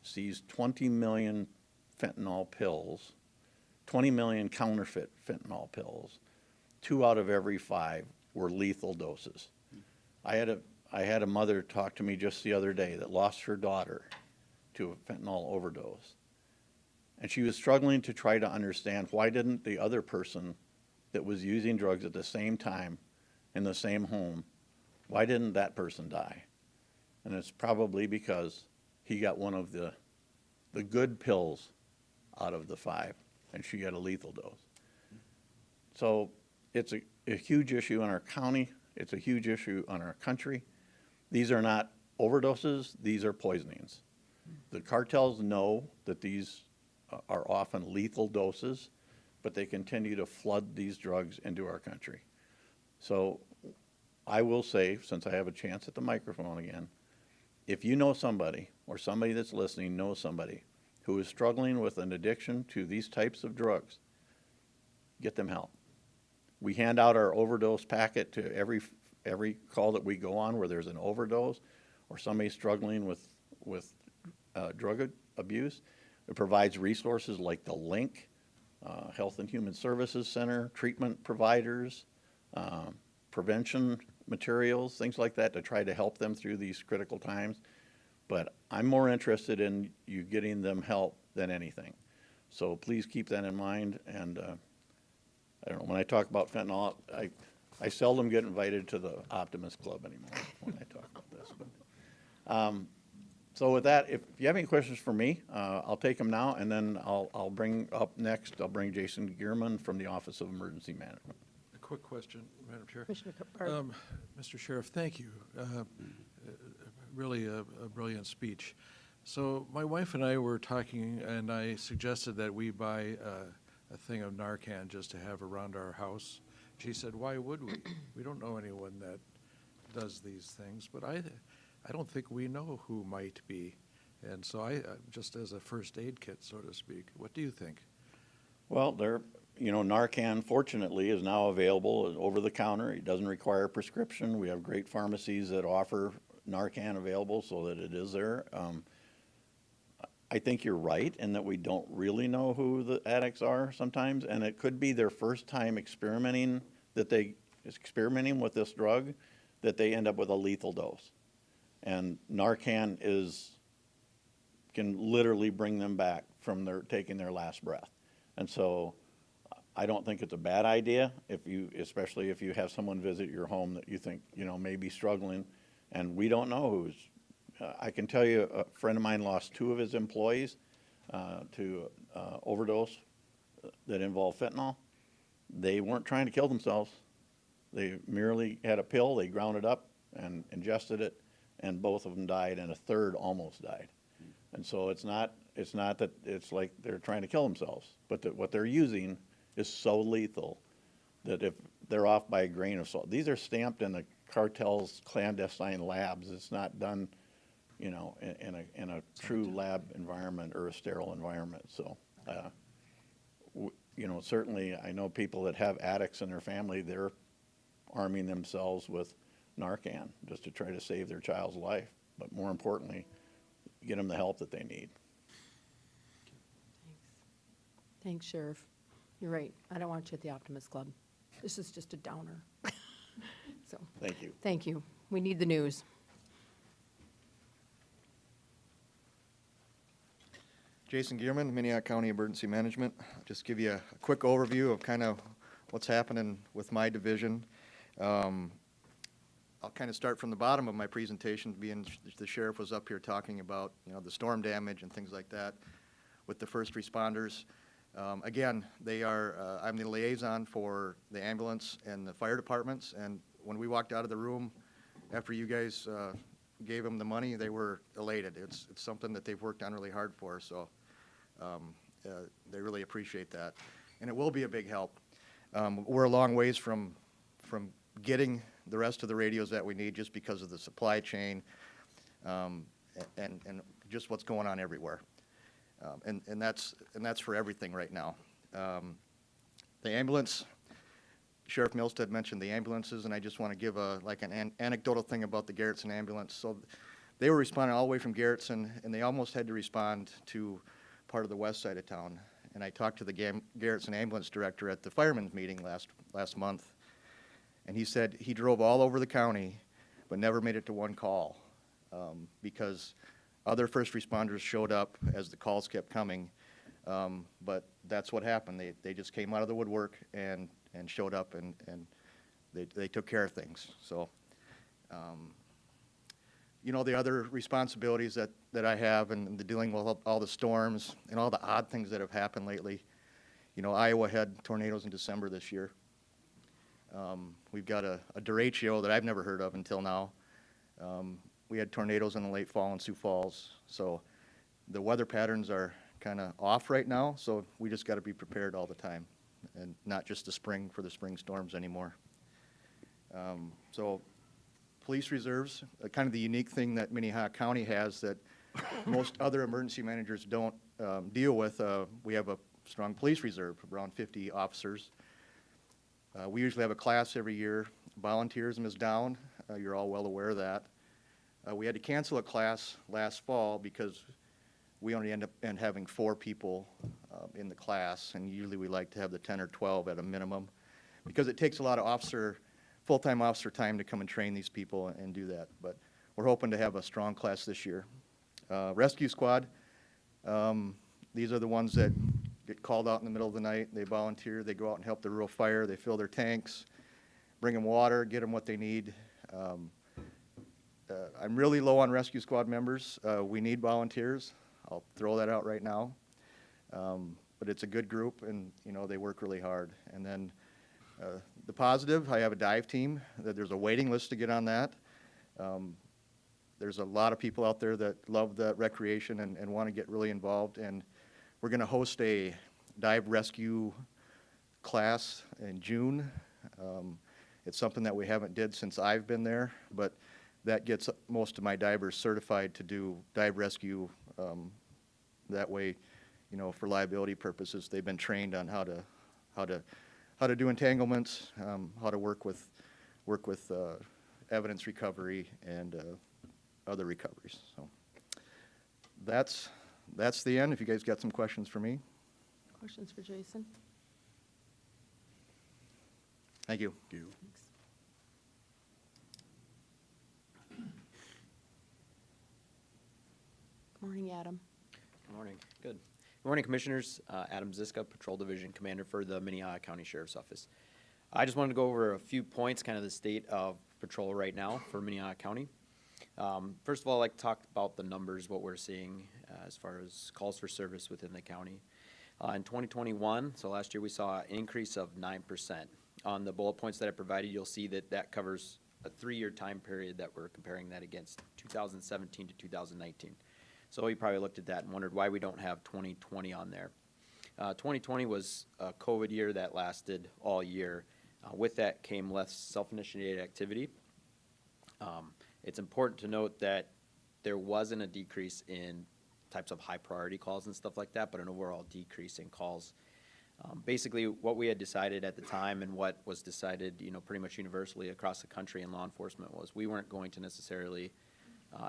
seized 20 million fentanyl pills, 20 million counterfeit fentanyl pills. 2 out of every 5 were lethal doses. I had a mother talk to me just the other day that lost her daughter to a fentanyl overdose. And she was struggling to try to understand why didn't the other person that was using drugs at the same time in the same home, why didn't that person die? And it's probably because he got one of the good pills out of the 5, and she got a lethal dose. So it's a huge issue in our county. It's a huge issue on our country. These are not overdoses. These are poisonings. The cartels know that these are often lethal doses, but they continue to flood these drugs into our country. So I will say, since I have a chance at the microphone again, if you know somebody or somebody that's listening knows somebody who is struggling with an addiction to these types of drugs, get them help. We hand out our overdose packet to every call that we go on where there's an overdose or somebody struggling with drug abuse. It provides resources like the Link, Health and Human Services Center, treatment providers, prevention materials, things like that to try to help them through these critical times. But I'm more interested in you getting them help than anything. So please keep that in mind. And I don't know, when I talk about fentanyl, I seldom get invited to the Optimist Club anymore when I talk about this. But, so with that, if you have any questions for me, I'll take them now, and then I'll bring up next, I'll bring Jason Gierman from the Office of Emergency Management. A quick question, Madam Chair. Commissioner Barth. Mr. Sheriff, thank you. Really a brilliant speech. So my wife and I were talking, and I suggested that we buy a thing of Narcan just to have around our house. She said, "Why would we? We don't know anyone that does these things." But I don't think we know who might be. And so just as a first aid kit, so to speak, what do you think? Well, Narcan, fortunately, is now available over the counter. It doesn't require a prescription. We have great pharmacies that offer Narcan available so that it is there. I think you're right in that we don't really know who the addicts are sometimes, and it could be their first time experimenting with this drug, that they end up with a lethal dose. And Narcan can literally bring them back from taking their last breath. And so I don't think it's a bad idea, especially if you have someone visit your home that you think may be struggling, and we don't know who's. I can tell you a friend of mine lost 2 of his employees to overdose that involved fentanyl. They weren't trying to kill themselves. They merely had a pill, they ground it up and ingested it, and both of them died, and a third almost died. And so it's not that it's like they're trying to kill themselves, but that what they're using is so lethal that if they're off by a grain of salt, these are stamped in the cartel's clandestine labs. It's not done, you know, in a true lab environment or a sterile environment. So, you know, certainly I know people that have addicts in their family, they're arming themselves with Narcan just to try to save their child's life. But more importantly, get them the help that they need. Thanks, Sheriff. You're right. I don't want you at the Optimist Club. This is just a downer. So, Thank you. thank you. We need the news. Jason Gearman, Minnehaha County Emergency Management. Just give you a quick overview of kind of what's happening with my division. I'll kind of start from the bottom of my presentation, being the sheriff was up here talking about, you know, the storm damage and things like that with the first responders. Again, they are, I'm the liaison for the ambulance and the fire departments, and when we walked out of the room after you guys gave them the money, they were elated. It's something that they've worked on really hard for, so they really appreciate that. And it will be a big help. We're a long ways from getting the rest of the radios that we need just because of the supply chain and just what's going on everywhere. And that's for everything right now. The ambulance, Sheriff Milstead mentioned the ambulances, and I just want to give an anecdotal thing about the Garrettson ambulance. So they were responding all the way from Garrettson, and they almost had to respond to part of the west side of town. And I talked to the Garrettson ambulance director at the firemen's meeting last month, and he said he drove all over the county, but never made it to one call because other first responders showed up as the calls kept coming. But that's what happened. They just came out of the woodwork and showed up, and they took care of things. So, you know, the other responsibilities that I have and the dealing with all the storms and all the odd things that have happened lately. You know, Iowa had tornadoes in December this year. We've got a derecho that I've never heard of until now. We had tornadoes in the late fall in Sioux Falls. So the weather patterns are kind of off right now, so we just got to be prepared all the time and not just the spring for the spring storms anymore. So police reserves, kind of the unique thing that Minnehaha County has that most other emergency managers don't deal with. We have a strong police reserve, around 50 officers. We usually have a class every year. Volunteerism is down. You're all well aware of that. We had to cancel a class last fall because we only end up having 4 people in the class, and usually we like to have the 10 or 12 at a minimum because it takes a lot of full-time officer time to come and train these people and do that. But we're hoping to have a strong class this year. Rescue squad, these are the ones that get called out in the middle of the night. They volunteer. They go out and help the rural fire. They fill their tanks, bring them water, get them what they need. I'm really low on rescue squad members. We need volunteers. I'll throw that out right now. But it's a good group, and you know they work really hard. And then the positive, I have a dive team. There's a waiting list to get on that. There's a lot of people out there that love the recreation and want to get really involved. And we're going to host a dive rescue class in June. It's something that we haven't did since I've been there, but that gets most of my divers certified to do dive rescue. That way, you know, for liability purposes, they've been trained on how to do entanglements, how to work with evidence recovery and other recoveries. So that's the end. If you guys got some questions for me. Questions for Jason? Thank you. Thanks. Good morning, Adam. Good morning. Good. Good morning, Commissioners. Adam Ziska, Patrol Division Commander for the Minnehaha County Sheriff's Office. I just wanted to go over a few points, kind of the state of patrol right now for Minnehaha County. First of all, I'd like to talk about the numbers, what we're seeing as far as calls for service within the county. In 2021, so last year, we saw an increase of 9%. On the bullet points that I provided, you'll see that that covers a 3-year time period that we're comparing that against 2017 to 2019. So you probably looked at that and wondered why we don't have 2020 on there. 2020 was a COVID year that lasted all year. With that came less self-initiated activity. It's important to note that there wasn't a decrease in types of high priority calls and stuff like that, but an overall decrease in calls. Basically, what we had decided at the time and what was decided, pretty much universally across the country in law enforcement was we weren't going to necessarily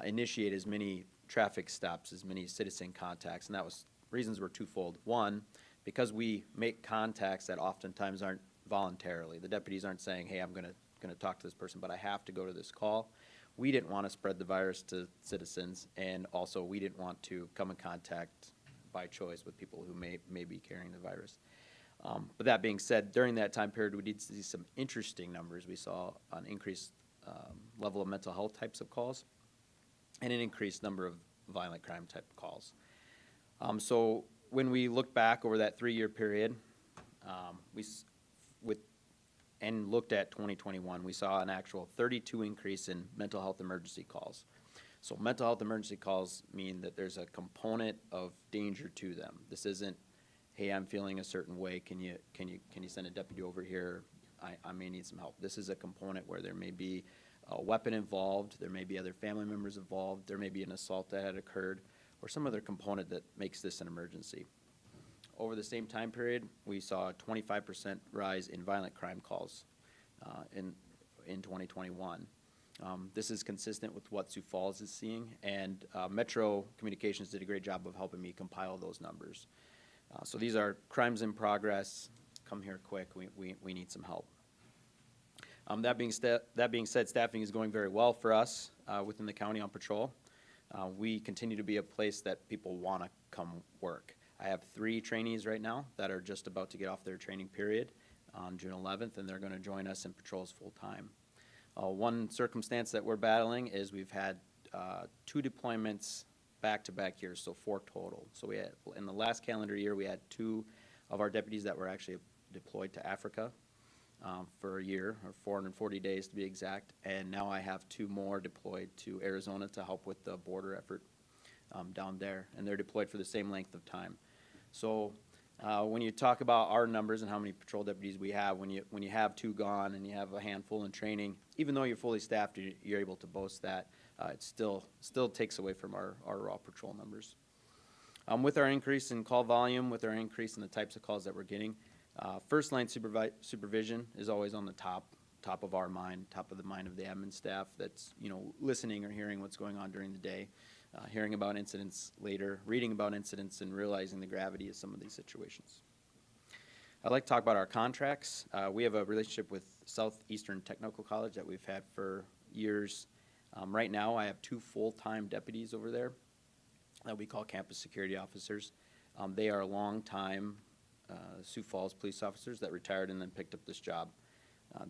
initiate as many traffic stops, as many citizen contacts, and reasons were twofold. One, because we make contacts that oftentimes aren't voluntarily. The deputies aren't saying, hey, I'm gonna talk to this person, but I have to go to this call. We didn't want to spread the virus to citizens, and also we didn't want to come in contact by choice with people who may be carrying the virus. But that being said, during that time period, we did see some interesting numbers. We saw an increased level of mental health types of calls and an increased number of violent crime type calls. So when we look back over that 3-year period, and looked at 2021, we saw an actual 32 increase in mental health emergency calls. So mental health emergency calls mean that there's a component of danger to them. This isn't, hey, I'm feeling a certain way, can you send a deputy over here? I may need some help. This is a component where there may be a weapon involved, there may be other family members involved, there may be an assault that had occurred, or some other component that makes this an emergency. Over the same time period, we saw a 25% rise in violent crime calls in 2021. This is consistent with what Sioux Falls is seeing, and Metro Communications did a great job of helping me compile those numbers. So these are crimes in progress, come here quick, we need some help. That being said, staffing is going very well for us within the county on patrol. We continue to be a place that people want to come work. I have 3 trainees right now that are just about to get off their training period on June 11th, and they're going to join us in patrols full time. One circumstance that we're battling is we've had 2 deployments back-to-back years, so 4 total. So we had, in the last calendar year, we had 2 of our deputies that were actually deployed to Africa for a year, or 440 days to be exact, and now I have 2 more deployed to Arizona to help with the border effort down there, and they're deployed for the same length of time. So when you talk about our numbers and how many patrol deputies we have, when you have 2 gone and you have a handful in training, even though you're fully staffed, you're able to boast that. It still takes away from our raw patrol numbers. With our increase in call volume, with our increase in the types of calls that we're getting, first line supervision is always on the top of our mind, top of the mind of the admin staff that's listening or hearing what's going on during the day. Hearing about incidents later, reading about incidents, and realizing the gravity of some of these situations. I'd like to talk about our contracts. We have a relationship with Southeastern Technical College that we've had for years. Right now, I have 2 full-time deputies over there that we call campus security officers. They are long-time Sioux Falls police officers that retired and then picked up this job.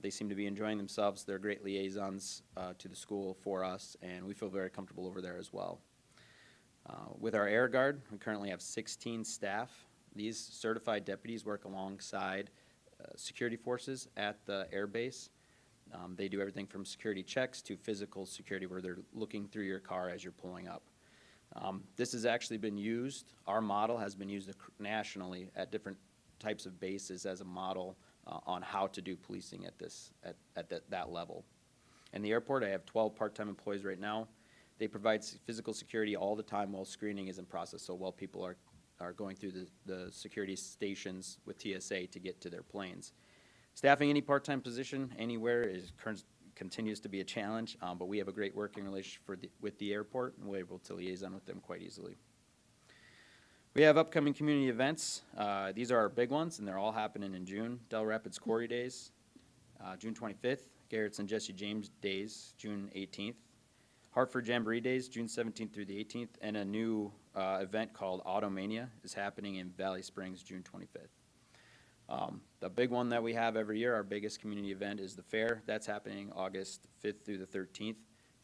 They seem to be enjoying themselves. They're great liaisons to the school for us, and we feel very comfortable over there as well. With our Air Guard, we currently have 16 staff. These certified deputies work alongside security forces at the air base. They do everything from security checks to physical security, where they're looking through your car as you're pulling up. This has actually been used, our model has been used nationally at different types of bases as a model on how to do policing at that level. In the airport, I have 12 part-time employees right now. They provide physical security all the time while screening is in process, so while people are going through the security stations with TSA to get to their planes. Staffing any part-time position anywhere continues to be a challenge, but we have a great working relationship with the airport, and we're able to liaison with them quite easily. We have upcoming community events. These are our big ones, and they're all happening in June. Del Rapids Quarry Days, June 25th. Garrett's and Jesse James Days, June 18th. Hartford Jamboree Days, June 17th through the 18th, and a new event called Automania is happening in Valley Springs, June 25th. The big one that we have every year, our biggest community event, is the fair. That's happening August 5th through the 13th.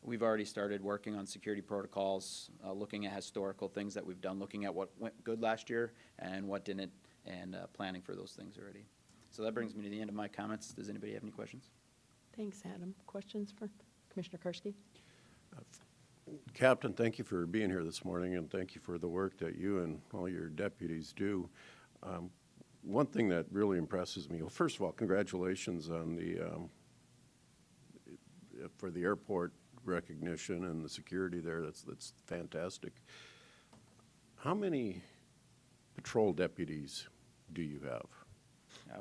We've already started working on security protocols, looking at historical things that we've done, looking at what went good last year and what didn't, and planning for those things already. So that brings me to the end of my comments. Does anybody have any questions? Thanks, Adam. Questions for Commissioner Karski? Captain, thank you for being here this morning, and thank you for the work that you and all your deputies do. one thing that really impresses me, well, first of all, congratulations on the, for the airport recognition and the security there. That's fantastic. How many patrol deputies do you have?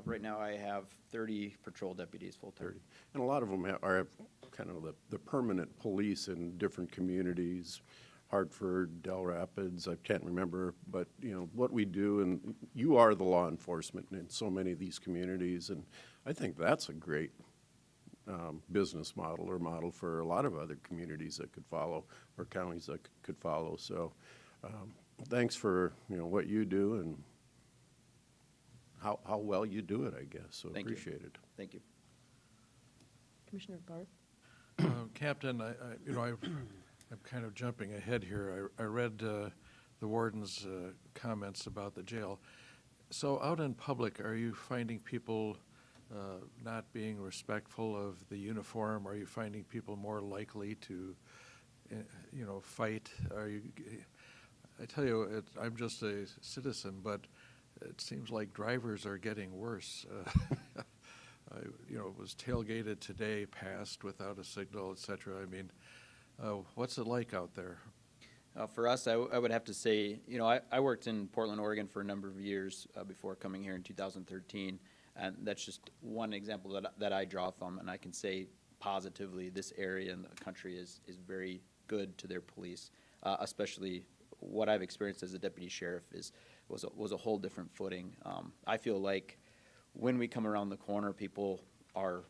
Right now, I have 30 patrol deputies full-time. 30. And a lot of them are kind of the permanent police in different communities, Hartford, Del Rapids, I can't remember, but, you know, what we do, and you are the law enforcement in so many of these communities, and I think that's a great business model or model for a lot of other communities that could follow, or counties that could follow. So thanks for, you know, what you do and how well you do it, I guess. So Thank you. appreciate it. Thank you. Commissioner Barth? Captain, I'm kind of jumping ahead here. I read the warden's comments about the jail. So out in public, are you finding people not being respectful of the uniform? Are you finding people more likely to, fight? I tell you, I'm just a citizen, but it seems like drivers are getting worse. It was tailgated today, passed without a signal, et cetera. I mean, what's it like out there? For us, I would have to say, I worked in Portland, Oregon for a number of years before coming here in 2013, and that's just one example that I draw from, and I can say positively this area in the country is very good to their police, especially what I've experienced as a deputy sheriff was a whole different footing. I feel like when we come around the corner, people are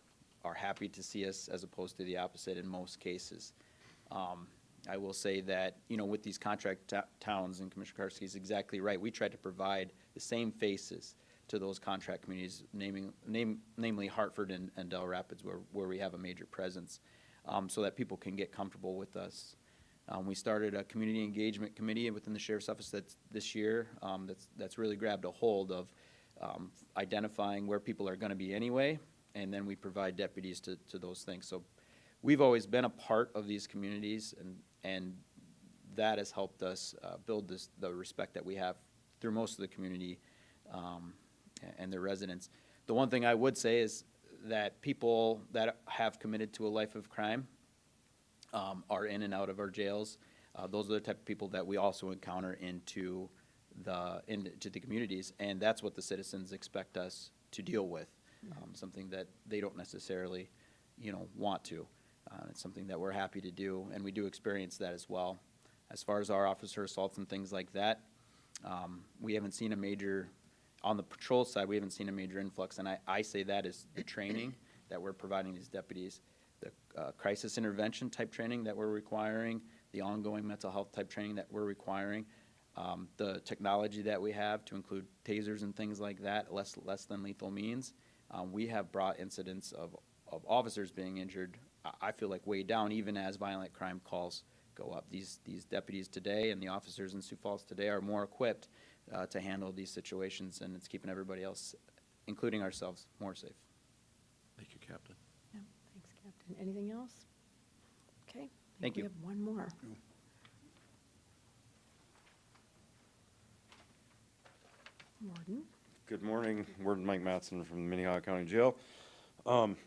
happy to see us as opposed to the opposite in most cases. I will say that, with these contract towns, and Commissioner Karski is exactly right, we try to provide the same faces to those contract communities, namely Hartford and Del Rapids, where we have a major presence, so that people can get comfortable with us. We started a community engagement committee within the Sheriff's Office this year that's really grabbed a hold of identifying where people are going to be anyway, and then we provide deputies to those things. So we've always been a part of these communities, and that has helped us build the respect that we have through most of the community and their residents. The one thing I would say is that people that have committed to a life of crime are in and out of our jails. Those are the type of people that we also encounter into the communities, and that's what the citizens expect us to deal with, something that they don't necessarily, want to. It's something that we're happy to do, and we do experience that as well. As far as our officer assaults and things like that, we haven't seen a major, on the patrol side, we haven't seen a major influx, and I say that is the training that we're providing these deputies, the crisis intervention type training that we're requiring, the ongoing mental health type training that we're requiring, the technology that we have to include tasers and things like that, less than lethal means. We have brought incidents of officers being injured, I feel like, way down, even as violent crime calls go up. These deputies today and the officers in Sioux Falls today are more equipped to handle these situations, and it's keeping everybody else, including ourselves, more safe. Thank you, Captain. Yeah, thanks, Captain. Anything else? Okay. I Thank think you. We have one more. Warden? Good morning. Warden Mike Mattson from the Minnehaha County Jail.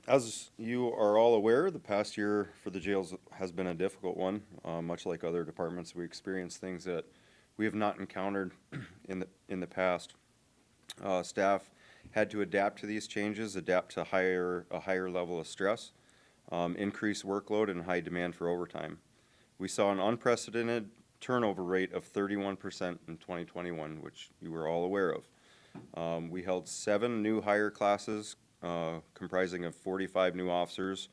As you are all aware, the past year for the jails has been a difficult one. Much like other departments, we experienced things that we have not encountered in the past. Staff had to adapt to these changes, adapt to a higher level of stress, increased workload, and high demand for overtime. We saw an unprecedented turnover rate of 31% in 2021, which you were all aware of. We held 7 new hire classes comprising of 45 new officers.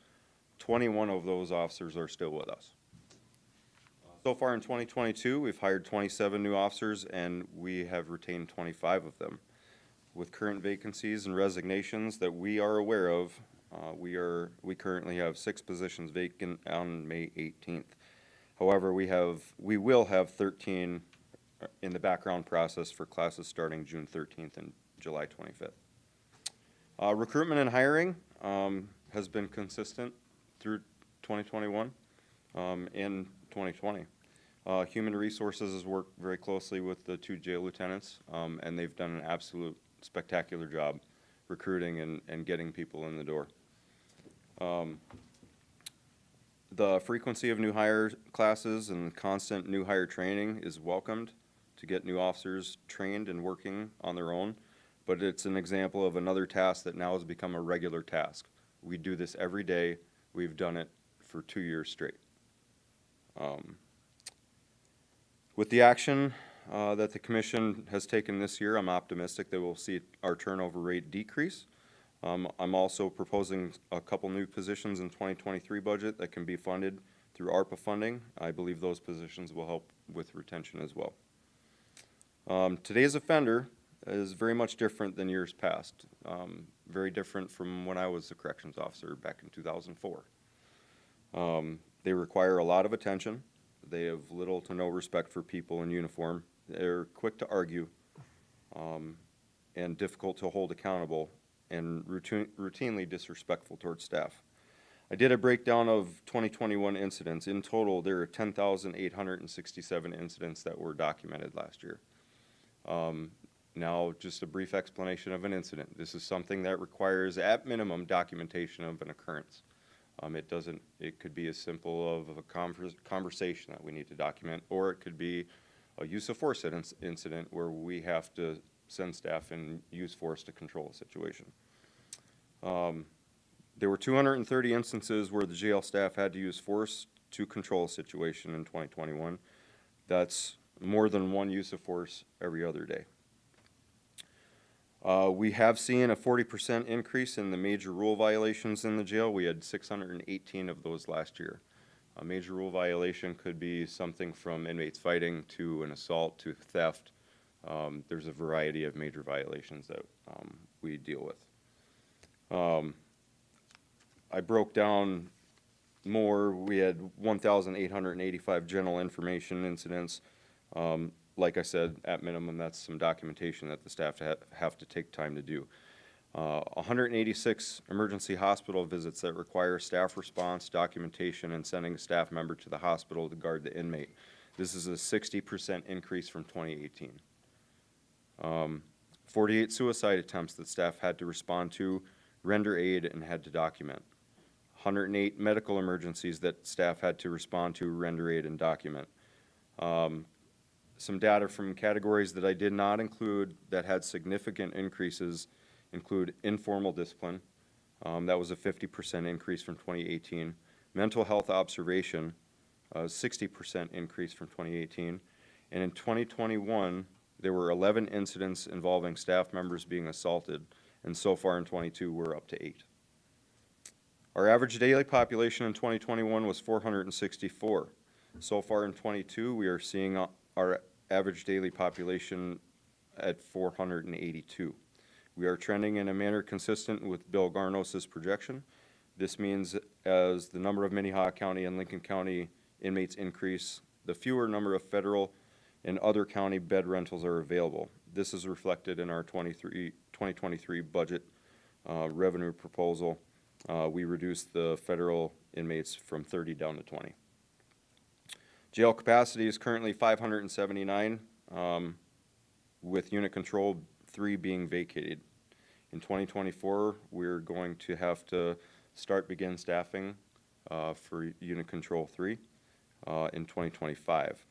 21 of those officers are still with us. So far in 2022, we've hired 27 new officers, and we have retained 25 of them. With current vacancies and resignations that we are aware of, we currently have 6 positions vacant on May 18th. However, we will have 13 in the background process for classes starting June 13th and July 25th. Recruitment and hiring has been consistent through 2021 and 2020. Human Resources has worked very closely with the 2 jail lieutenants, and they've done an absolute spectacular job recruiting and getting people in the door. The frequency of new hire classes and constant new hire training is welcomed to get new officers trained and working on their own, but it's an example of another task that now has become a regular task. We do this every day. We've done it for 2 years straight. With the action that the commission has taken this year, I'm optimistic that we'll see our turnover rate decrease. I'm also proposing a couple new positions in 2023 budget that can be funded through ARPA funding. I believe those positions will help with retention as well. Today's offender is very much different than years past. Very different from when I was a corrections officer back in 2004. They require a lot of attention. They have little to no respect for people in uniform. They're quick to argue and difficult to hold accountable and routinely disrespectful towards staff. I did a breakdown of 2021 incidents. In total, there are 10,867 incidents that were documented last year. Now, just a brief explanation of an incident. This is something that requires, at minimum, documentation of an occurrence. It could be as simple of a conversation that we need to document, or it could be a use of force incident where we have to send staff and use force to control a situation. There were 230 instances where the jail staff had to use force to control a situation in 2021. That's more than one use of force every other day. We have seen a 40% increase in the major rule violations in the jail. We had 618 of those last year. A major rule violation could be something from inmates fighting to an assault to theft. There's a variety of major violations that we deal with. I broke down more. We had 1,885 general information incidents. Like I said, at minimum, that's some documentation that the staff have to take time to do. 186 emergency hospital visits that require staff response, documentation, and sending a staff member to the hospital to guard the inmate. This is a 60% increase from 2018. 48 suicide attempts that staff had to respond to, render aid, and had to document. 108 medical emergencies that staff had to respond to, render aid, and document. Some data from categories that I did not include that had significant increases include informal discipline. That was a 50% increase from 2018. Mental health observation, 60% increase from 2018. And in 2021, there were 11 incidents involving staff members being assaulted, and so far in 22, we're up to 8. Our average daily population in 2021 was 464. So far in 22, we are seeing our average daily population at 482. We are trending in a manner consistent with Bill Garnos's projection. This means as the number of Minnehaha County and Lincoln County inmates increase, the fewer number of federal and other county bed rentals are available. This is reflected in our 2023 budget revenue proposal. We reduced the federal inmates from 30 down to 20. Jail capacity is currently 579, with unit control 3 being vacated. In 2024, we're going to have to begin staffing for unit control 3 in 2025.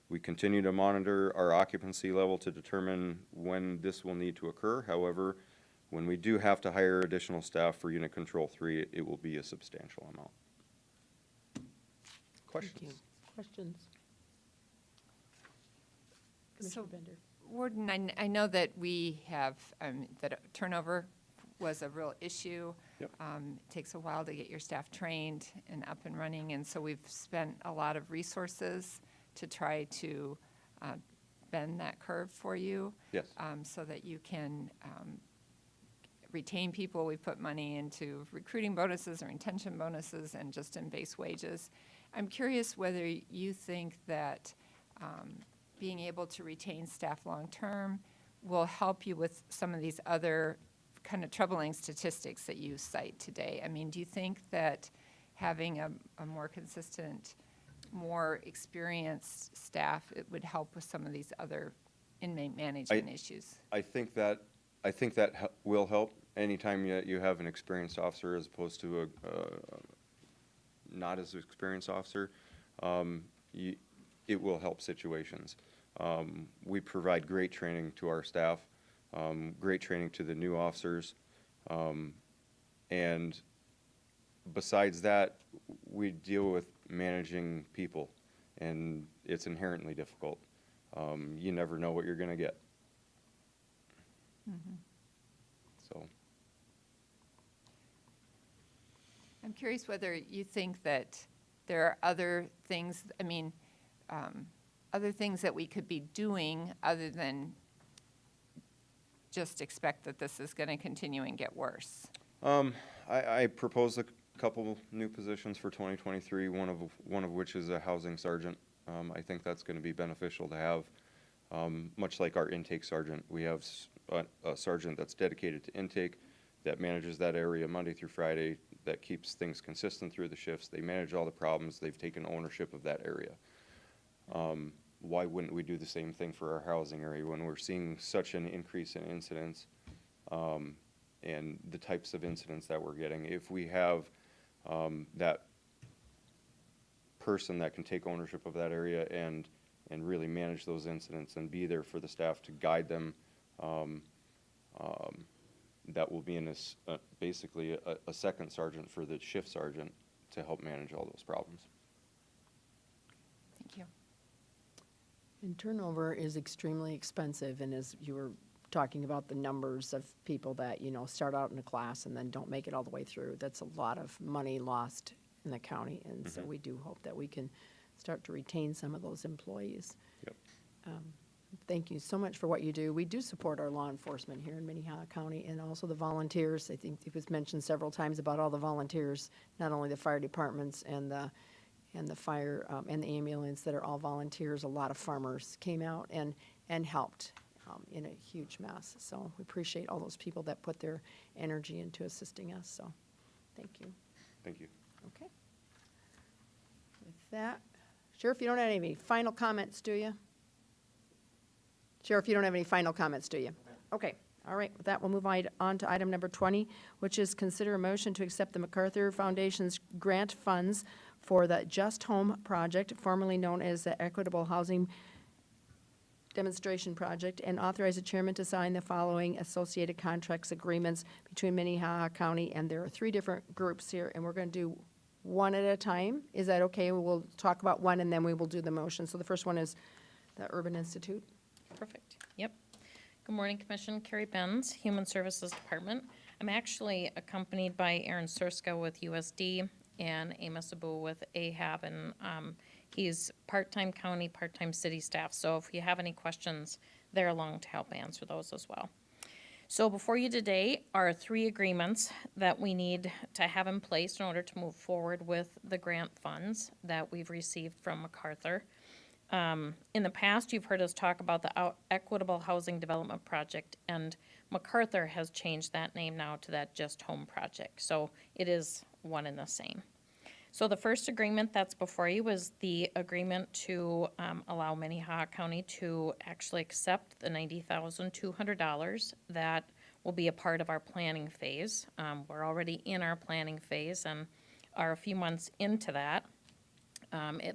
We continue to monitor our occupancy level to determine when this will need to occur. However, when we do have to hire additional staff for unit control 3, it will be a substantial amount. Questions? Questions? So, Warden, I know that we have, that turnover was a real issue. Yep. It takes a while to get your staff trained and up and running, and so we've spent a lot of resources to try to bend that curve for you. Yes. So that you can retain people. We put money into recruiting bonuses or retention bonuses and just in base wages. I'm curious whether you think that being able to retain staff long-term will help you with some of these other kind of troubling statistics that you cite today. I mean, do you think that having a more consistent, more experienced staff, it would help with some of these other inmate management issues? I think that I think that will help anytime you have an experienced officer as opposed to a not as experienced officer. It will help situations. We provide great training to our staff, great training to the new officers, and besides that, we deal with managing people, and it's inherently difficult. You never know what you're going to get. So. I'm curious whether you think that there are other things, I mean, other things that we could be doing other than just expect that this is going to continue and get worse. I proposed a couple new positions for 2023, one of which is a housing sergeant. I think that's going to be beneficial to have. Much like our intake sergeant, we have a sergeant that's dedicated to intake, that manages that area Monday through Friday, that keeps things consistent through the shifts. They manage all the problems. They've taken ownership of that area. Why wouldn't we do the same thing for our housing area when we're seeing such an increase in incidents and the types of incidents that we're getting? If we have that person that can take ownership of that area and really manage those incidents and be there for the staff to guide them, that will be in this, basically a second sergeant for the shift sergeant to help manage all those problems. Thank you. And turnover is extremely expensive, and as you were talking about the numbers of people that, you know, start out in a class and then don't make it all the way through, that's a lot of money lost in the county, and so we do hope that we can start to retain some of those employees. Yep. Thank you so much for what you do. We do support our law enforcement here in Minnehaha County and also the volunteers. I think it was mentioned several times about all the volunteers, not only the fire departments and the fire and the ambulance that are all volunteers. A lot of farmers came out and helped in a huge mass. So we appreciate all those people that put their energy into assisting us. So thank you. Thank you. Okay. With that, Sheriff, you don't have any final comments, do you? Sheriff, you don't have any final comments, do you? Okay. All right. With that, we'll move on to item number 20, which is consider a motion to accept the MacArthur Foundation's grant funds for the Just Home Project, formerly known as the Equitable Housing Demonstration Project, and authorize the chairman to sign the following associated contracts agreements between Minnehaha County, and there are 3 different groups here, and we're going to do one at a time. Is that okay? We'll talk about one, and then we will do the motion. So the first one is the Urban Institute. Perfect. Yep. Good morning, Commission. Carrie Benz, Human Services Department. I'm actually accompanied by Aaron Surska with USD and Amos Abu with AHAB, and he's part-time county, part-time city staff. So if you have any questions, they're along to help answer those as well. So before you today are 3 agreements that we need to have in place in order to move forward with the grant funds that we've received from MacArthur. In the past, you've heard us talk about the Equitable Housing Development Project, and MacArthur has changed that name now to that Just Home Project. So it is one and the same. So the first agreement that's before you is the agreement to allow Minnehaha County to actually accept the $90,200 that will be a part of our planning phase. We're already in our planning phase and are a few months into that.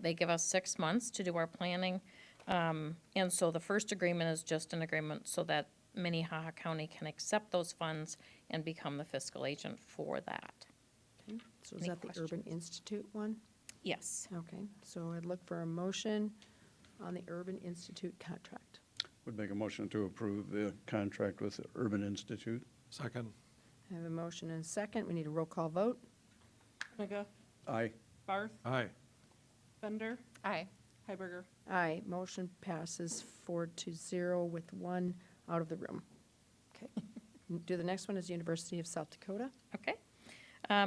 They give us 6 months to do our planning. And so the first agreement is just an agreement so that Minnehaha County can accept those funds and become the fiscal agent for that. Okay. So is Any that questions? the Urban Institute one? Yes. Okay. So I'd look for a motion on the Urban Institute contract. Would make a motion to approve the contract with the Urban Institute. Second. I have a motion and a second. We need a roll call vote. Miga, Aye. Barth, Aye. Bender, Aye. Heiberger. Aye. Motion passes 4-0 with 1 out of the room. Okay. Do the next one is University of South Dakota. Okay.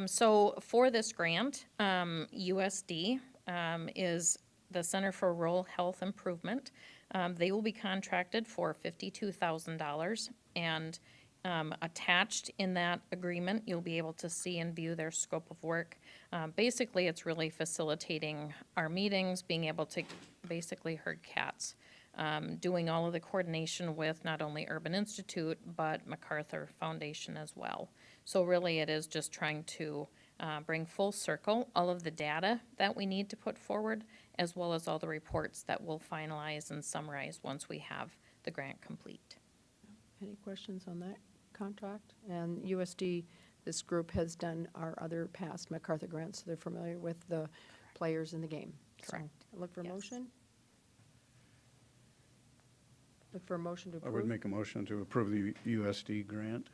So for this grant, USD is the Center for Rural Health Improvement. They will be contracted for $52,000, and attached in that agreement, you'll be able to see and view their scope of work. Basically, it's really facilitating our meetings, being able to basically herd cats doing all of the coordination with not only Urban Institute, but MacArthur Foundation as well. So really, it is just trying to bring full circle all of the data that we need to put forward, as well as all the reports that we'll finalize and summarize once we have the grant complete. Any questions on that contract? And USD, this group has done our other past MacArthur grants, so they're familiar with the players in the game. Correct. So, look for a Yes. motion? Look for a motion to I approve? would make a motion to approve the USD grant.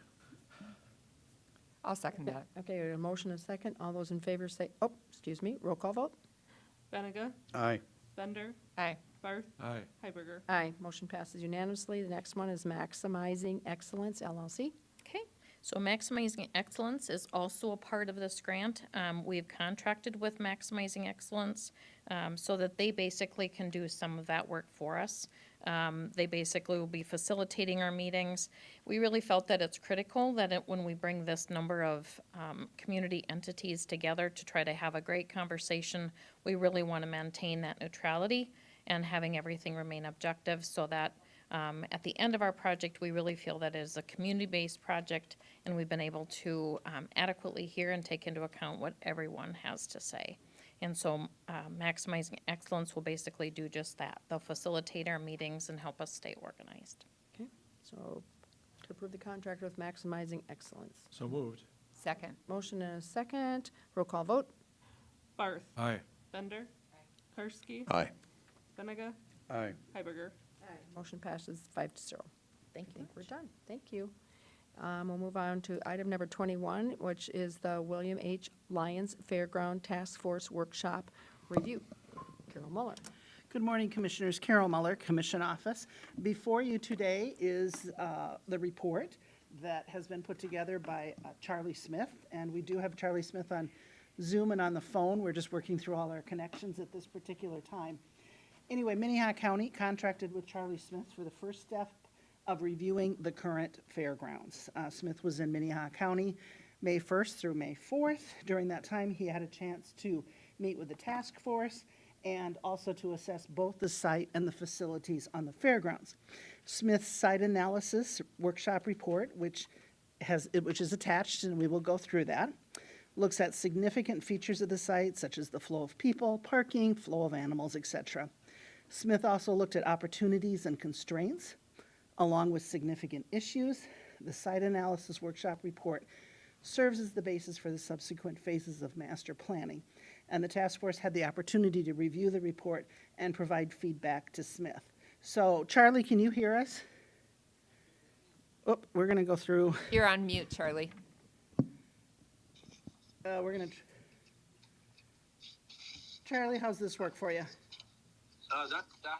I'll second that. Okay, a motion and a second. All those in favor say, oh, excuse me, roll call vote? Benega. Aye. Bender. Aye. Barth. Aye. Heiberger. Aye, motion passes unanimously. The next one is Maximizing Excellence LLC. Okay, so Maximizing Excellence is also a part of this grant. We've contracted with Maximizing Excellence so that they basically can do some of that work for us. They basically will be facilitating our meetings. We really felt that it's critical that when we bring this number of community entities together to try to have a great conversation, we really want to maintain that neutrality and having everything remain objective so that at the end of our project, we really feel that it is a community-based project and we've been able to adequately hear and take into account what everyone has to say. And so Maximizing Excellence will basically do just that. They'll facilitate our meetings and help us stay organized. Okay, so to approve the contract with Maximizing Excellence. So moved. Second. Motion and a second. Roll call vote? Barth. Aye. Bender. Karski. Aye. Benega. Aye. Heiberger. Motion passes 5-0. Thank you. We're done. Thank you. We'll move on to item number 21, which is the William H. Lyons Fairground Task Force Workshop Review. Carol Muller. Good morning, Commissioners. Carol Muller, Commission Office. Before you today is the report that has been put together by Charlie Smith, and we do have Charlie Smith on Zoom and on the phone. We're just working through all our connections at this particular time. Anyway, Minnehaha County contracted with Charlie Smith for the first step of reviewing the current fairgrounds. Smith was in Minnehaha County May 1st through May 4th. During that time, he had a chance to meet with the task force and also to assess both the site and the facilities on the fairgrounds. Smith's site analysis workshop report, which is attached, and we will go through that, looks at significant features of the site, such as the flow of people, parking, flow of animals, etc. Smith also looked at opportunities and constraints, along with significant issues. The site analysis workshop report serves as the basis for the subsequent phases of master planning. And the task force had the opportunity to review the report and provide feedback to Smith. So, Charlie, can you hear us? Oh, we're going to go through. You're on mute, Charlie. We're going to. Charlie, how's this work for you? I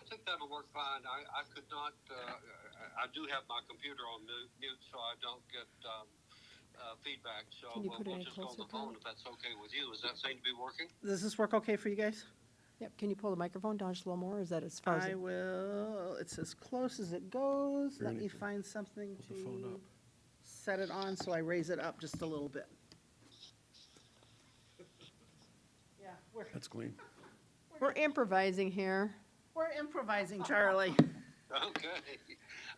think that'll work fine. I could not, I do have my computer on mute, so I don't get feedback. So Can you put it we'll any just go on closer, the phone Tom? if that's okay with you. Does that seem to be working? Does this work okay for you guys? Yep, can you pull the microphone down just a little more, or is that as far as? I will. It's as close as it goes. Let me anything. find something the phone to up. set it on so I raise it up just a little bit. Yeah, That's clean. We're improvising here. we're improvising, Charlie. Okay.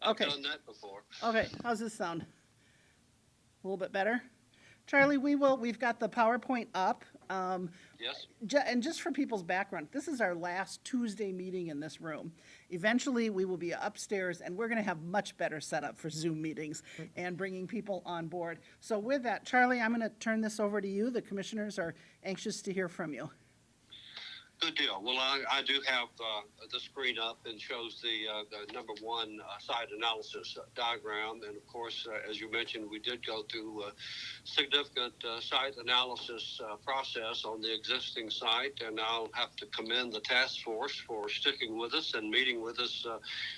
I've Okay. done that before. Okay, how's this sound? A little bit better? Charlie, we've got the PowerPoint up. Yes? And just for people's background, this is our last Tuesday meeting in this room. Eventually, we will be upstairs, and we're going to have much better setup for Zoom meetings and bringing people on board. So with that, Charlie, I'm going to turn this over to you. The commissioners are anxious to hear from you. Good deal. Well, I do have the screen up and shows the number one site analysis diagram. And of course, as you mentioned, we did go through a significant site analysis process on the existing site. And I'll have to commend the task force for sticking with us and meeting with us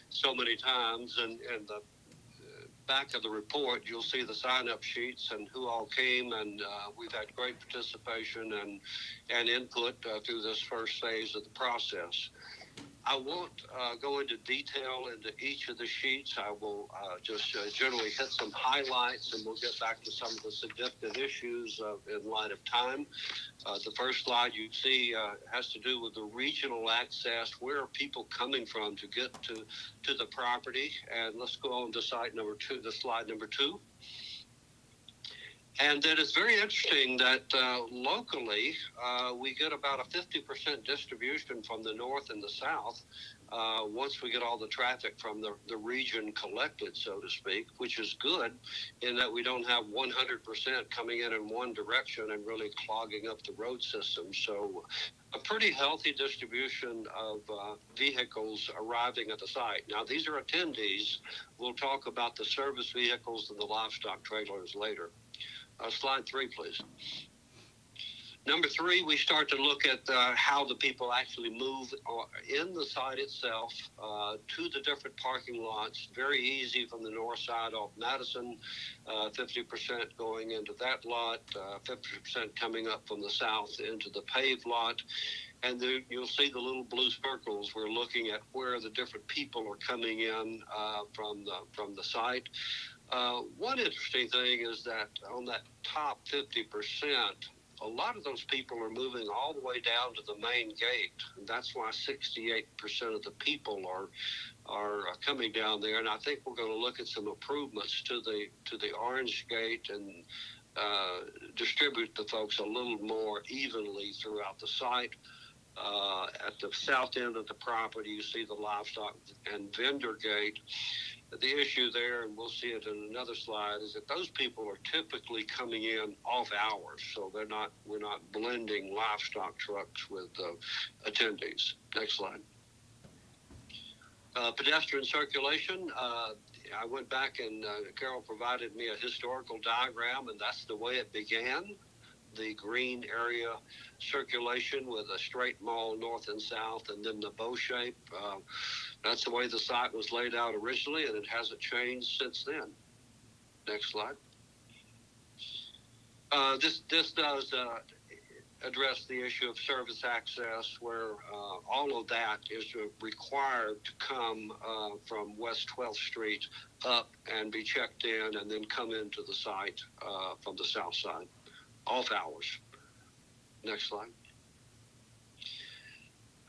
so many times. And the back of the report, you'll see the sign-up sheets and who all came, and we've had great participation and input through this first phase of the process. I won't go into detail into each of the sheets. I will just generally hit some highlights, and we'll get back to some of the significant issues in light of time. The first slide you see has to do with the regional access. Where are people coming from to get to the property? And let's go on to slide number 2. And then it's very interesting that locally we get about a 50% distribution from the north and the south once we get all the traffic from the region collected, so to speak, which is good in that we don't have 100% coming in one direction and really clogging up the road system. So a pretty healthy distribution of vehicles arriving at the site. Now, these are attendees. We'll talk about the service vehicles and the livestock trailers later. Slide 3, please. Number 3, we start to look at how the people actually move in the site itself to the different parking lots. Very easy from the north side off Madison, 50% going into that lot, 50% coming up from the south into the paved lot. And you'll see the little blue circles. We're looking at where the different people are coming in from the site. One interesting thing is that on that top 50%, a lot of those people are moving all the way down to the main gate. And that's why 68% of the people are coming down there. And I think we're going to look at some improvements to the orange gate and distribute the folks a little more evenly throughout the site. At the south end of the property, you see the livestock and vendor gate. The issue there, and we'll see it in another slide, is that those people are typically coming in off hours, so we're not blending livestock trucks with attendees. Next slide. Pedestrian circulation. I went back and Carol provided me a historical diagram, and that's the way it began. The green area circulation with a straight mall north and south, and then the bow shape. That's the way the site was laid out originally, and it hasn't changed since then. Next slide. This does address the issue of service access, where all of that is required to come from West 12th Street up and be checked in, and then come into the site from the south side. Off hours. Next slide.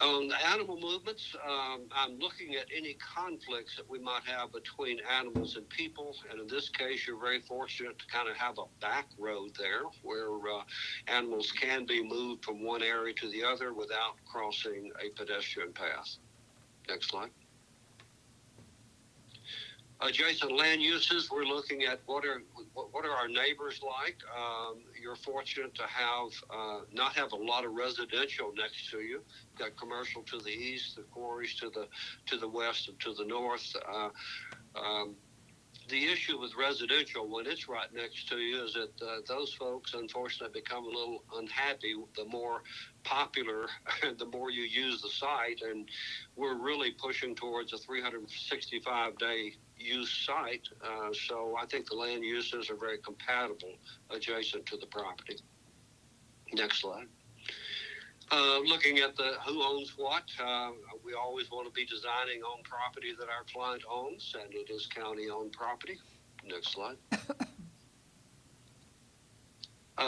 On the animal movements, I'm looking at any conflicts that we might have between animals and people. And in this case, you're very fortunate to kind of have a back road there where animals can be moved from one area to the other without crossing a pedestrian path. Next slide. Adjacent land uses, we're looking at what are our neighbors like. You're fortunate to have not have a lot of residential next to you. You've got commercial to the east, the quarries to the west and to the north. The issue with residential when it's right next to you is that those folks unfortunately become a little unhappy the more popular and the more you use the site, and we're really pushing towards a 365-day use site, so I think the land uses are very compatible adjacent to the property. Next slide. Looking at who owns what, we always want to be designing on property that our client owns, and it is county-owned property. Next slide.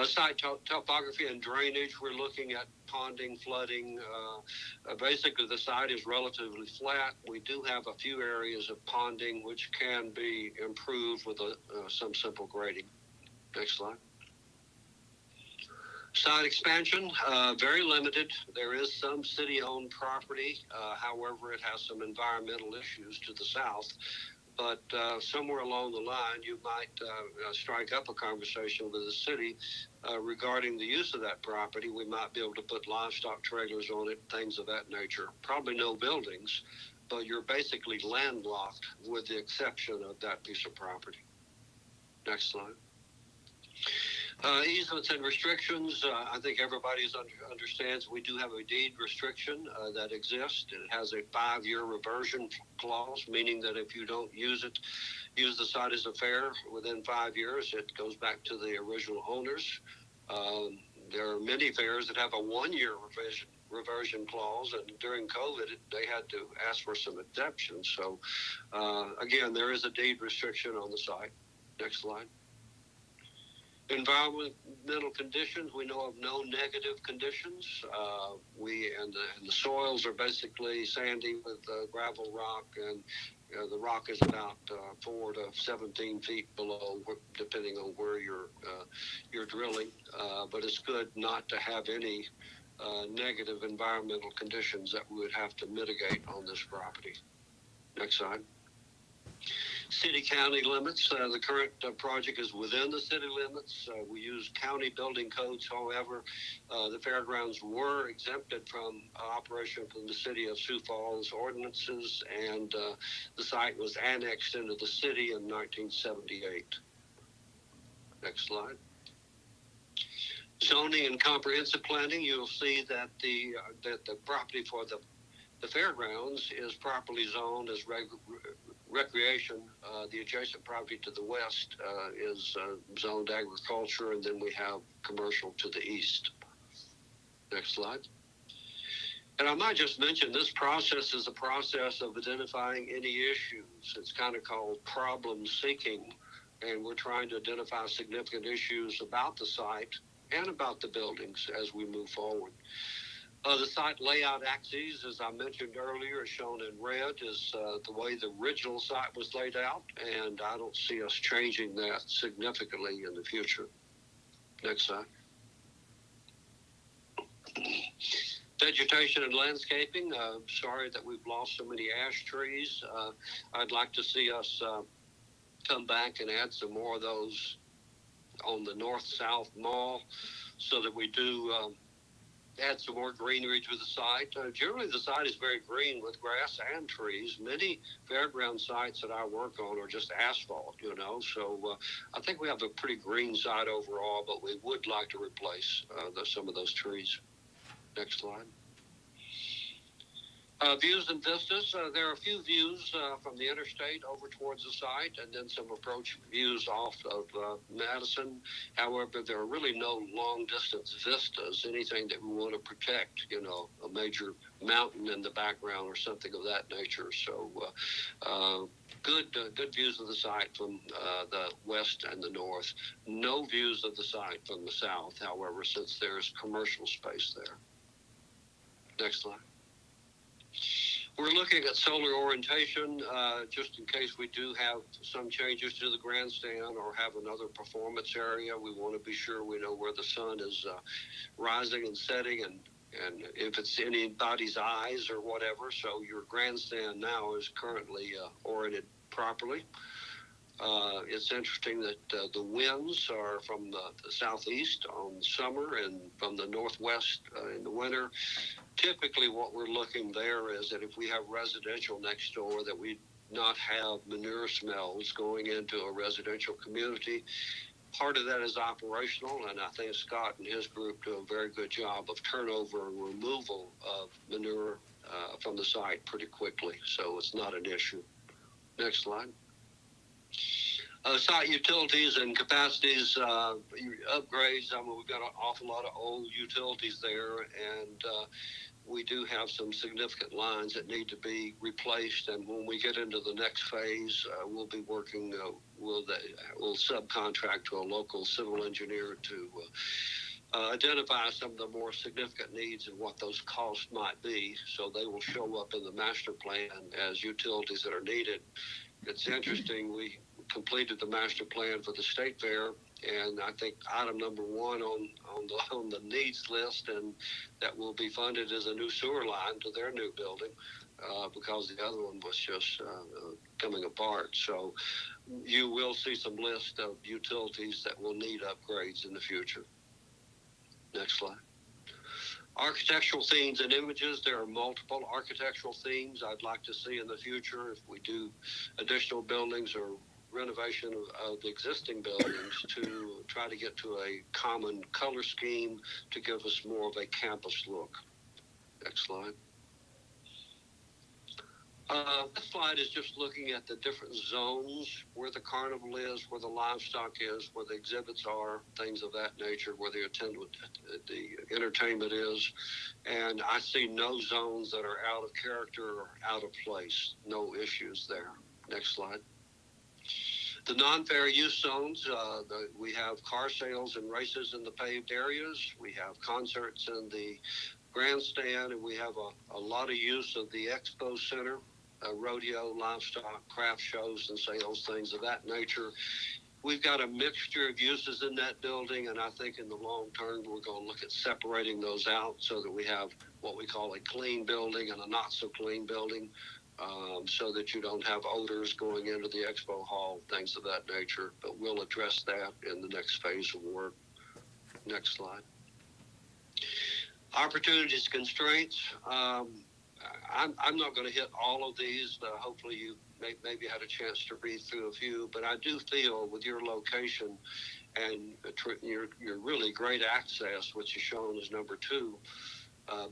Site topography and drainage, we're looking at ponding, flooding. Basically, the site is relatively flat. We do have a few areas of ponding which can be improved with some simple grading. Next slide. Site expansion, very limited. There is some city-owned property. However, it has some environmental issues to the south. But somewhere along the line, you might strike up a conversation with the city regarding the use of that property. We might be able to put livestock trailers on it, things of that nature. Probably no buildings, but you're basically landlocked with the exception of that piece of property. Next slide. Easements and restrictions, I think everybody understands we do have a deed restriction that exists. It has a 5-year reversion clause, meaning that if you don't use the site as a fair within 5 years, it goes back to the original owners. There are many fairs that have a 1-year reversion clause, and during COVID, they had to ask for some exceptions. So, again, there is a deed restriction on the site. Next slide. Environmental conditions, we know of no negative conditions. And the soils are basically sandy with gravel rock, and the rock is about 4 to 17 feet below, depending on where you're drilling. But it's good not to have any negative environmental conditions that we would have to mitigate on this property. Next slide. City-county limits. The current project is within the city limits. We use county building codes. However, the fairgrounds were exempted from operation from the city of Sioux Falls ordinances, and the site was annexed into the city in 1978. Next slide. Zoning and comprehensive planning. You'll see that the property for the fairgrounds is properly zoned as recreation. The adjacent property to the west is zoned agriculture, and then we have commercial to the east. Next slide. And I might just mention this process is a process of identifying any issues. It's kind of called problem seeking, and we're trying to identify significant issues about the site and about the buildings as we move forward. The site layout axes, as I mentioned earlier, is shown in red, is the way the original site was laid out, and I don't see us changing that significantly in the future. Next slide. Vegetation and landscaping. Sorry that we've lost so many ash trees. I'd like to see us come back and add some more of those on the north-south mall so that we do add some more greenery to the site. Generally, the site is very green with grass and trees. Many fairground sites that I work on are just asphalt, so I think we have a pretty green site overall, but we would like to replace some of those trees. Next slide. Views and vistas. There are a few views from the interstate over towards the site, and then some approach views off of Madison. However, there are really no long-distance vistas, anything that we want to protect, a major mountain in the background or something of that nature. So good views of the site from the west and the north. No views of the site from the south, however, since there's commercial space there. Next slide. We're looking at solar orientation, just in case we do have some changes to the grandstand or have another performance area. We want to be sure we know where the sun is rising and setting, and if it's in anybody's eyes or whatever. So your grandstand now is currently oriented properly. It's interesting that the winds are from the southeast on summer and from the northwest in the winter. Typically what we're looking there is that if we have residential next door, that we not have manure smells going into a residential community. Part of that is operational, and I think Scott and his group do a very good job of turnover and removal of manure from the site pretty quickly, so it's not an issue. Next slide. Site utilities and capacities, upgrades. We've got an awful lot of old utilities there, and we do have some significant lines that need to be replaced. And when we get into the next phase, we'll be working, we'll subcontract to a local civil engineer to identify some of the more significant needs and what those costs might be. So they will show up in the master plan as utilities that are needed. It's interesting, we completed the master plan for the state fair, and I think item number one on the needs list, and that will be funded as a new sewer line to their new building, because the other one was just coming apart. So you will see some list of utilities that will need upgrades in the future. Next slide. Architectural themes and images. There are multiple architectural themes I'd like to see in the future if we do additional buildings or renovation of the existing buildings, to try to get to a common color scheme to give us more of a campus look. Next slide. This slide is just looking at the different zones, where the carnival is, where the livestock is, where the exhibits are, things of that nature, where the the entertainment is. And I see no zones that are out of character or out of place. No issues there. Next slide. The non-fair use zones, we have car sales and races in the paved areas. We have concerts in the grandstand, and we have a lot of use of the expo center, rodeo, livestock, craft shows and sales, things of that nature. We've got a mixture of uses in that building, and I think in the long term, we're going to look at separating those out so that we have what we call a clean building and a not so clean building, so that you don't have odors going into the expo hall, things of that nature. But we'll address that in the next phase of work. Next slide. Opportunities, constraints. I'm not going to hit all of these. Hopefully you maybe had a chance to read through a few, but I do feel with your location and your really great access, which is shown as number 2,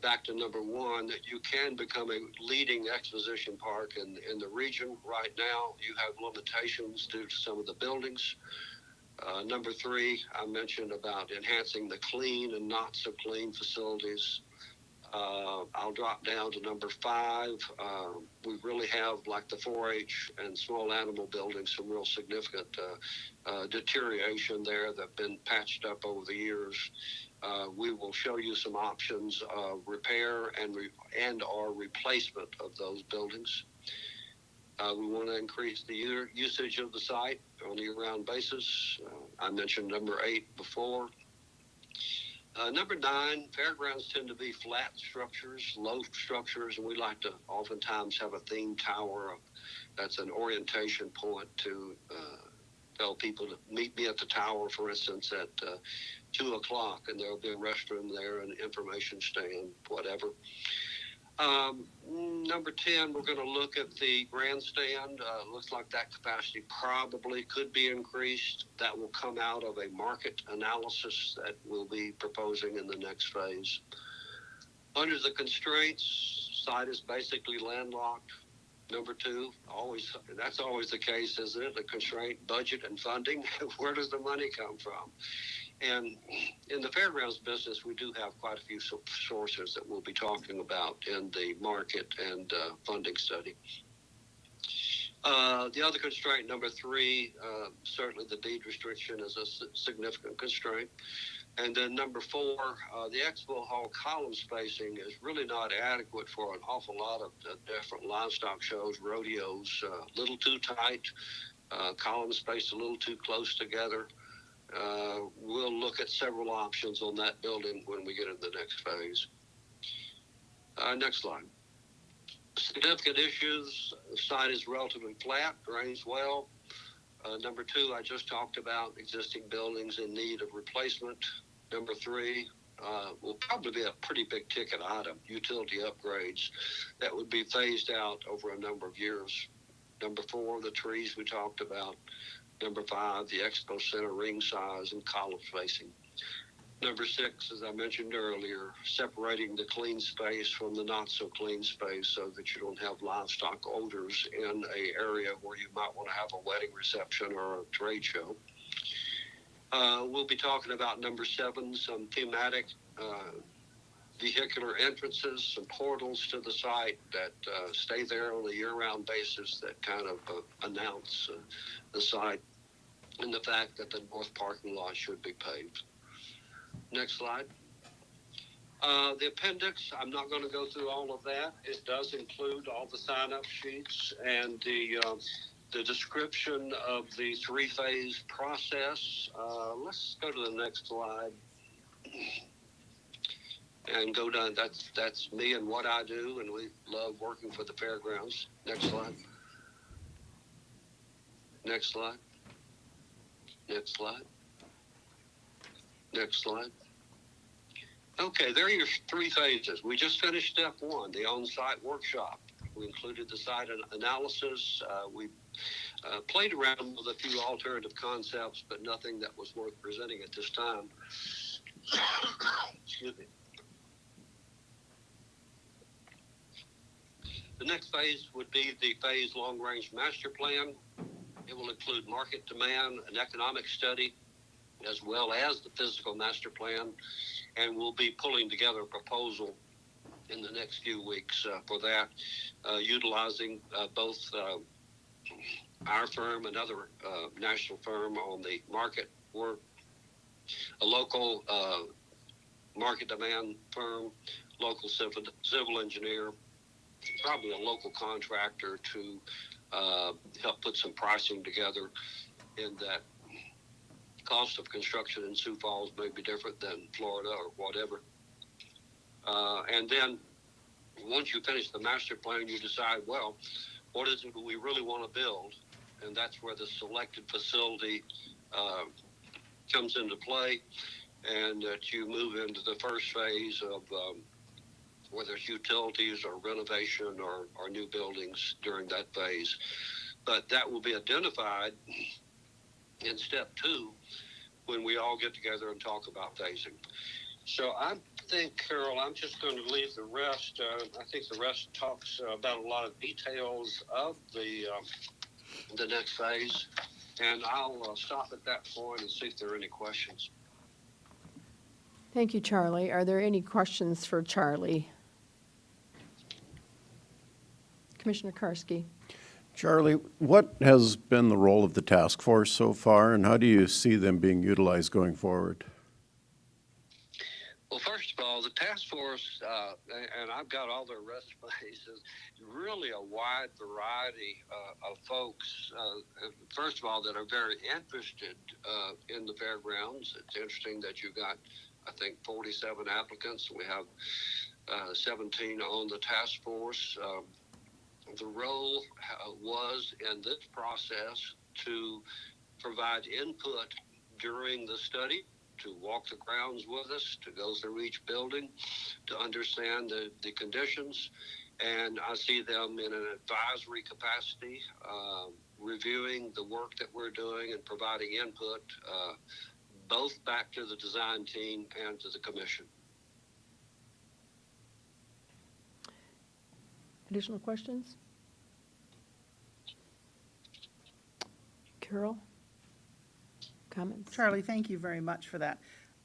back to number 1, that you can become a leading exposition park in the region. Right now, you have limitations due to some of the buildings. Number 3, I mentioned about enhancing the clean and not so clean facilities. I'll drop down to number 5. We really have, like the 4-H and small animal buildings, some real significant deterioration there that have been patched up over the years. We will show you some options of repair and or replacement of those buildings. We want to increase the usage of the site on a year-round basis. I mentioned number 8 before. Number 9, fairgrounds tend to be flat structures, low structures, and we like to oftentimes have a theme tower. That's an orientation point to tell people to meet me at the tower, for instance, at 2 o'clock, and there'll be a restroom there, an information stand, whatever. Number 10, we're going to look at the grandstand. Looks like that capacity probably could be increased. That will come out of a market analysis that we'll be proposing in the next phase. Under the constraints, site is basically landlocked. Number 2, that's always the case, isn't it? The constraint, budget, and funding. Where does the money come from? And in the fairgrounds business, we do have quite a few sources that we'll be talking about in the market and funding study. The other constraint, number 3, certainly the deed restriction is a significant constraint. And then number 4, the expo hall column spacing is really not adequate for an awful lot of different livestock shows, rodeos, a little too tight, column spaced a little too close together. We'll look at several options on that building when we get into the next phase. Next slide. Significant issues. The site is relatively flat, drains well. Number 2, I just talked about existing buildings in need of replacement. Number 3 will probably be a pretty big ticket item, utility upgrades that would be phased out over a number of years. Number 4, the trees we talked about. Number 5, the expo center ring size and column spacing. Number 6, as I mentioned earlier, separating the clean space from the not so clean space so that you don't have livestock odors in an area where you might want to have a wedding reception or a trade show. We'll be talking about number 7, some thematic vehicular entrances, some portals to the site that stay there on a year-round basis that kind of announce the site, and the fact that the north parking lot should be paved. Next slide. The appendix, I'm not going to go through all of that. It does include all the sign-up sheets and the description of the 3-phase process. Let's go to the next slide and go down. That's me and what I do, and we love working for the fairgrounds. Next slide. Next slide. Next slide. Next slide. Okay, there are your 3 phases. We just finished step 1, the on-site workshop. We included the site analysis. We played around with a few alternative concepts, but nothing that was worth presenting at this time. Excuse me. The next phase would be the phase long-range master plan. It will include market demand, an economic study, as well as the physical master plan, and we'll be pulling together a proposal in the next few weeks for that, utilizing both our firm, another national firm on the market work, a local market demand firm, local civil engineer, probably a local contractor to help put some pricing together, in that cost of construction in Sioux Falls may be different than Florida or whatever. And then once you finish the master plan, you decide, well, what is it we really want to build? And that's where the selected facility comes into play, and that you move into the first phase of whether it's utilities or renovation or new buildings during that phase. But that will be identified in step 2 when we all get together and talk about phasing. So I think, Carol, I'm just going to leave the rest. I think the rest talks about a lot of details of the next phase, and I'll stop at that point and see if there are any questions. Thank you, Charlie. Are there any questions for Charlie? Commissioner Karski. Charlie, what has been the role of the task force so far, and how do you see them being utilized going forward? Well, first of all, the task force, and I've got all their resumes, is really a wide variety of folks, first of all, that are very interested in the fairgrounds. It's interesting that you got, I think, 47 applicants. We have 17 on the task force. The role was in this process to provide input during the study, to walk the grounds with us, to go through each building, to understand the conditions. And I see them in an advisory capacity, reviewing the work that we're doing and providing input, both back to the design team and to the commission. Additional questions? Carol? Comments? Charlie, thank you very much for that.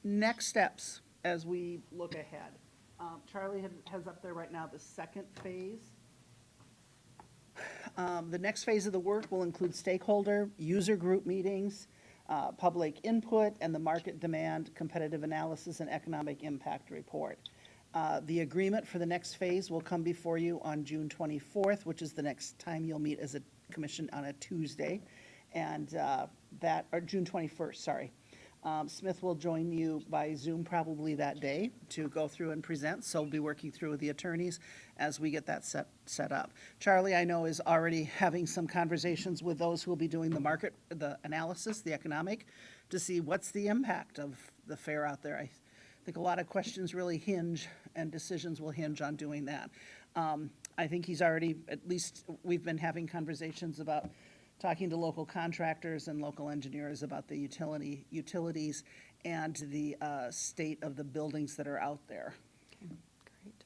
Next steps as we look ahead. Charlie has up there right now the second phase. The next phase of the work will include stakeholder, user group meetings, public input, and the market demand, competitive analysis, and economic impact report. The agreement for the next phase will come before you on June 24th, which is the next time you'll meet as a commission on a Tuesday. And or June 21st, sorry. Smith will join you by Zoom probably that day to go through and present, so we'll be working through with the attorneys as we get that set up. Charlie, I know, is already having some conversations with those who will be doing the analysis, the economic, to see what's the impact of the fair out there. I think a lot of questions really hinge, and decisions will hinge on doing that. I think he's already, at least we've been having conversations about talking to local contractors and local engineers about the utilities and the state of the buildings that are out there. Okay, great.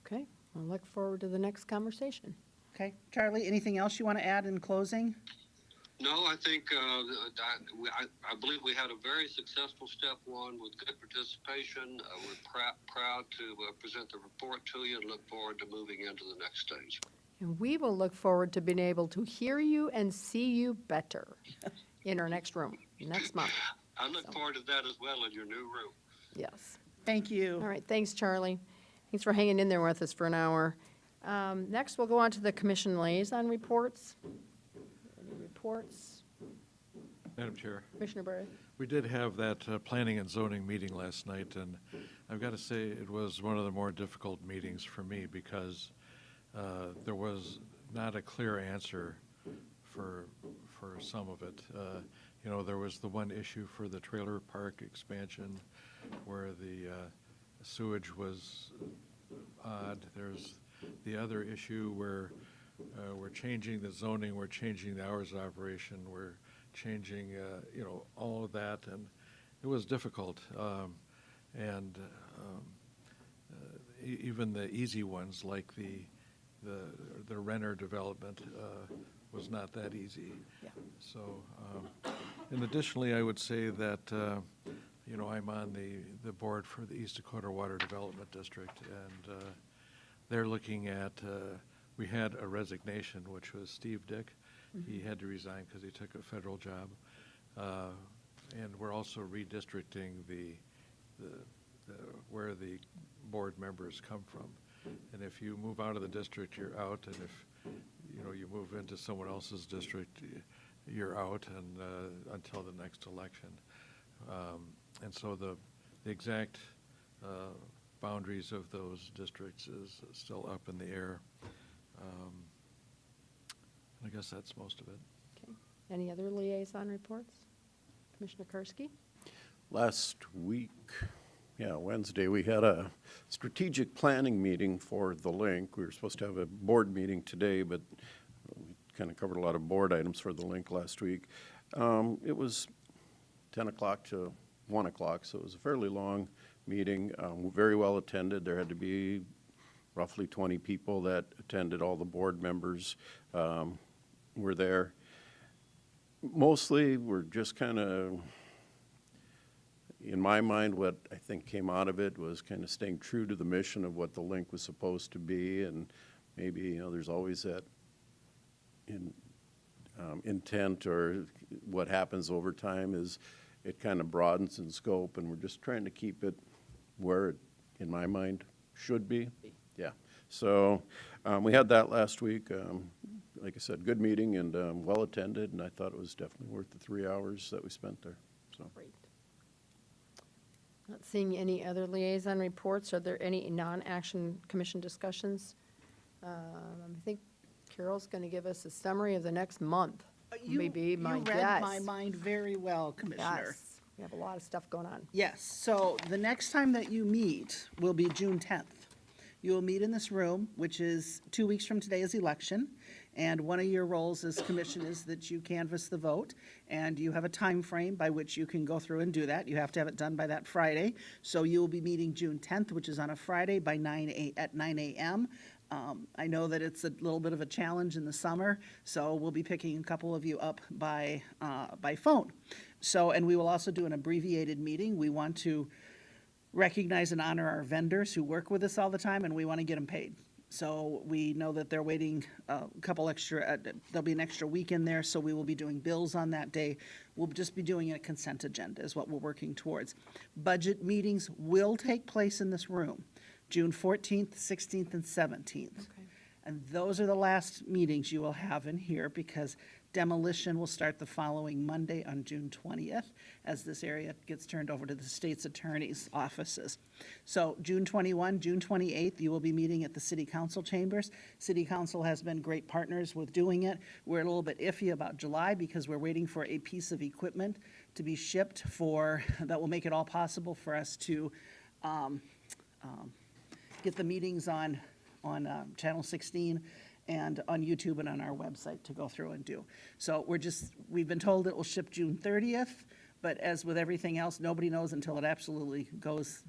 Okay, I'll look forward to the next conversation. Okay, Charlie, anything else you want to add in closing? No, I think I believe we had a very successful step 1 with good participation. We're proud to present the report to you and look forward to moving into the next stage. And we will look forward to being able to hear you and see you better in our next room, next month. I look forward to that as well in your new room. Yes. Thank you. All right, thanks, Charlie. Thanks for hanging in there with us for an hour. Next, we'll go on to the commission liaison reports. Any reports? Madam Chair. Commissioner Barry. We did have that planning and zoning meeting last night, and I've got to say it was one of the more difficult meetings for me because there was not a clear answer for some of it. You know, there was the one issue for the trailer park expansion where the sewage was odd. There's the other issue where we're changing the zoning, we're changing the hours of operation, we're changing, you know, all of that, and it was difficult. Even the easy ones like the the Renner development was not that easy. Yeah. So, and additionally, I would say that, you know, I'm on the board for the East Dakota Water Development District, and they're looking at, we had a resignation, which was Steve Dick. He had to resign because he took a federal job. And we're also redistricting where the board members come from. And if you move out of the district, you're out, and if you know you move into someone else's district, you're out, and until the next election. And so the exact boundaries of those districts is still up in the air. I guess that's most of it. Okay. Any other liaison reports? Commissioner Karski? Last week, Wednesday, we had a strategic planning meeting for the link. We were supposed to have a board meeting today, but we kind of covered a lot of board items for the link last week. It was 10 o'clock to 1 o'clock, so it was a fairly long meeting, very well attended. There had to be roughly 20 people that attended. All the board members were there. Mostly we're just kind of, in my mind, what I think came out of it was kind of staying true to the mission of what the link was supposed to be, and maybe, you know, there's always that intent, or what happens over time is it kind of broadens in scope, and we're just trying to keep it where it, in my mind, should be. Yeah. So we had that last week. Like I said, good meeting and well attended, and I thought it was definitely worth the 3 hours that we spent there. So. Great. Not seeing any other liaison reports. Are there any non-action commission discussions? I think Carol's going to give us a summary of the next month. Maybe my You guess. read my mind very well, Commissioner. Yes. We have a lot of stuff going on. Yes, so the next time that you meet will be June 10th. You will meet in this room, which is 2 weeks from today is election, and one of your roles as commission is that you canvass the vote, and you have a time frame by which you can go through and do that. You have to have it done by that Friday. So you will be meeting June 10th, which is on a Friday by at 9 a.m. I know that it's a little bit of a challenge in the summer, so we'll be picking a couple of you up by phone. So, and we will also do an abbreviated meeting. We want to recognize and honor our vendors who work with us all the time, and we want to get them paid. So we know that they're waiting a couple extra, there'll be an extra week in there, so we will be doing bills on that day. We'll just be doing a consent agenda is what we're working towards. Budget meetings will take place in this room, June 14th, 16th, and 17th. Okay. And those are the last meetings you will have in here, because demolition will start the following Monday on June 20th, as this area gets turned over to the state's attorney's offices. So June 21, June 28th, you will be meeting at the City Council chambers. City Council has been great partners with doing it. We're a little bit iffy about July because we're waiting for a piece of equipment to be shipped that will make it all possible for us to get the meetings on Channel 16 and on YouTube and on our website to go through and do. So we've been told it will ship June 30th, but as with everything else, nobody knows until it absolutely goes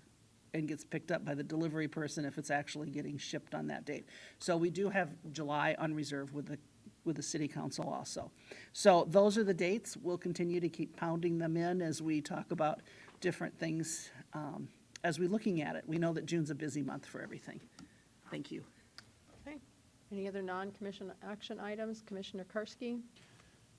and gets picked up by the delivery person if it's actually getting shipped on that date. So we do have July on reserve with the City Council also. So those are the dates. We'll continue to keep pounding them in as we talk about different things as we're looking at it. We know that June's a busy month for everything. Thank you. Okay. Any other non-commission action items? Commissioner Karski?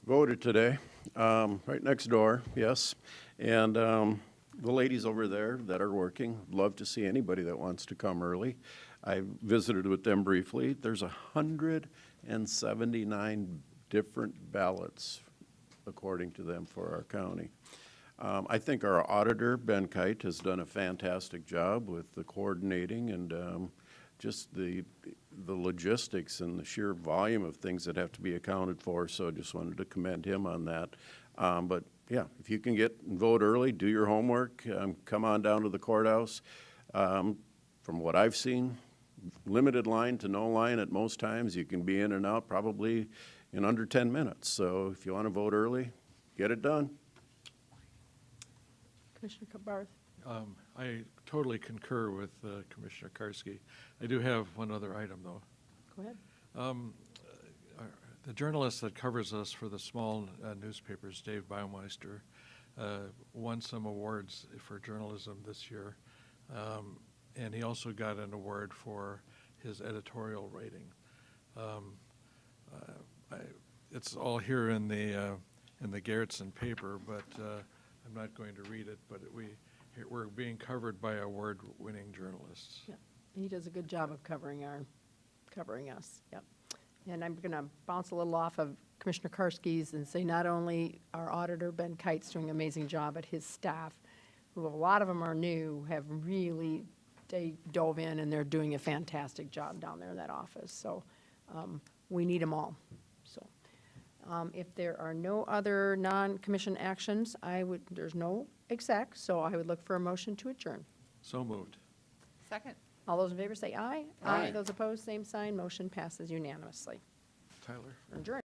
Voted today, right next door, yes. And the ladies over there that are working, love to see anybody that wants to come early. I visited with them briefly. There's 179 different ballots, according to them, for our county. I think our auditor, Ben Kite, has done a fantastic job with the coordinating and just the logistics and the sheer volume of things that have to be accounted for, so I just wanted to commend him on that. But yeah, if you can get and vote early, do your homework, come on down to the courthouse. From what I've seen, limited line to no line at most times. You can be in and out probably in under 10 minutes. So if you want to vote early, get it done. Commissioner Barth? I totally concur with Commissioner Karski. I do have one other item, though. Go ahead. The journalist that covers us for the small newspapers, Dave Baumeister, won some awards for journalism this year. And he also got an award for his editorial writing. It's all here in the Garrettson paper, but I'm not going to read it, but we're being covered by award-winning journalists. Yeah, he does a good job of covering us, yep. And I'm going to bounce a little off of Commissioner Karski's and say not only our auditor, Ben Kite's doing an amazing job, but his staff, who a lot of them are new, have really, they dove in and they're doing a fantastic job down there in that office. So we need them all. So if there are no other non-commission actions, there's no exec, so I would look for a motion to adjourn. So moved. Second. All those in favor say aye. Aye. Those opposed, same sign. Motion passes unanimously. Tyler? Adjourn.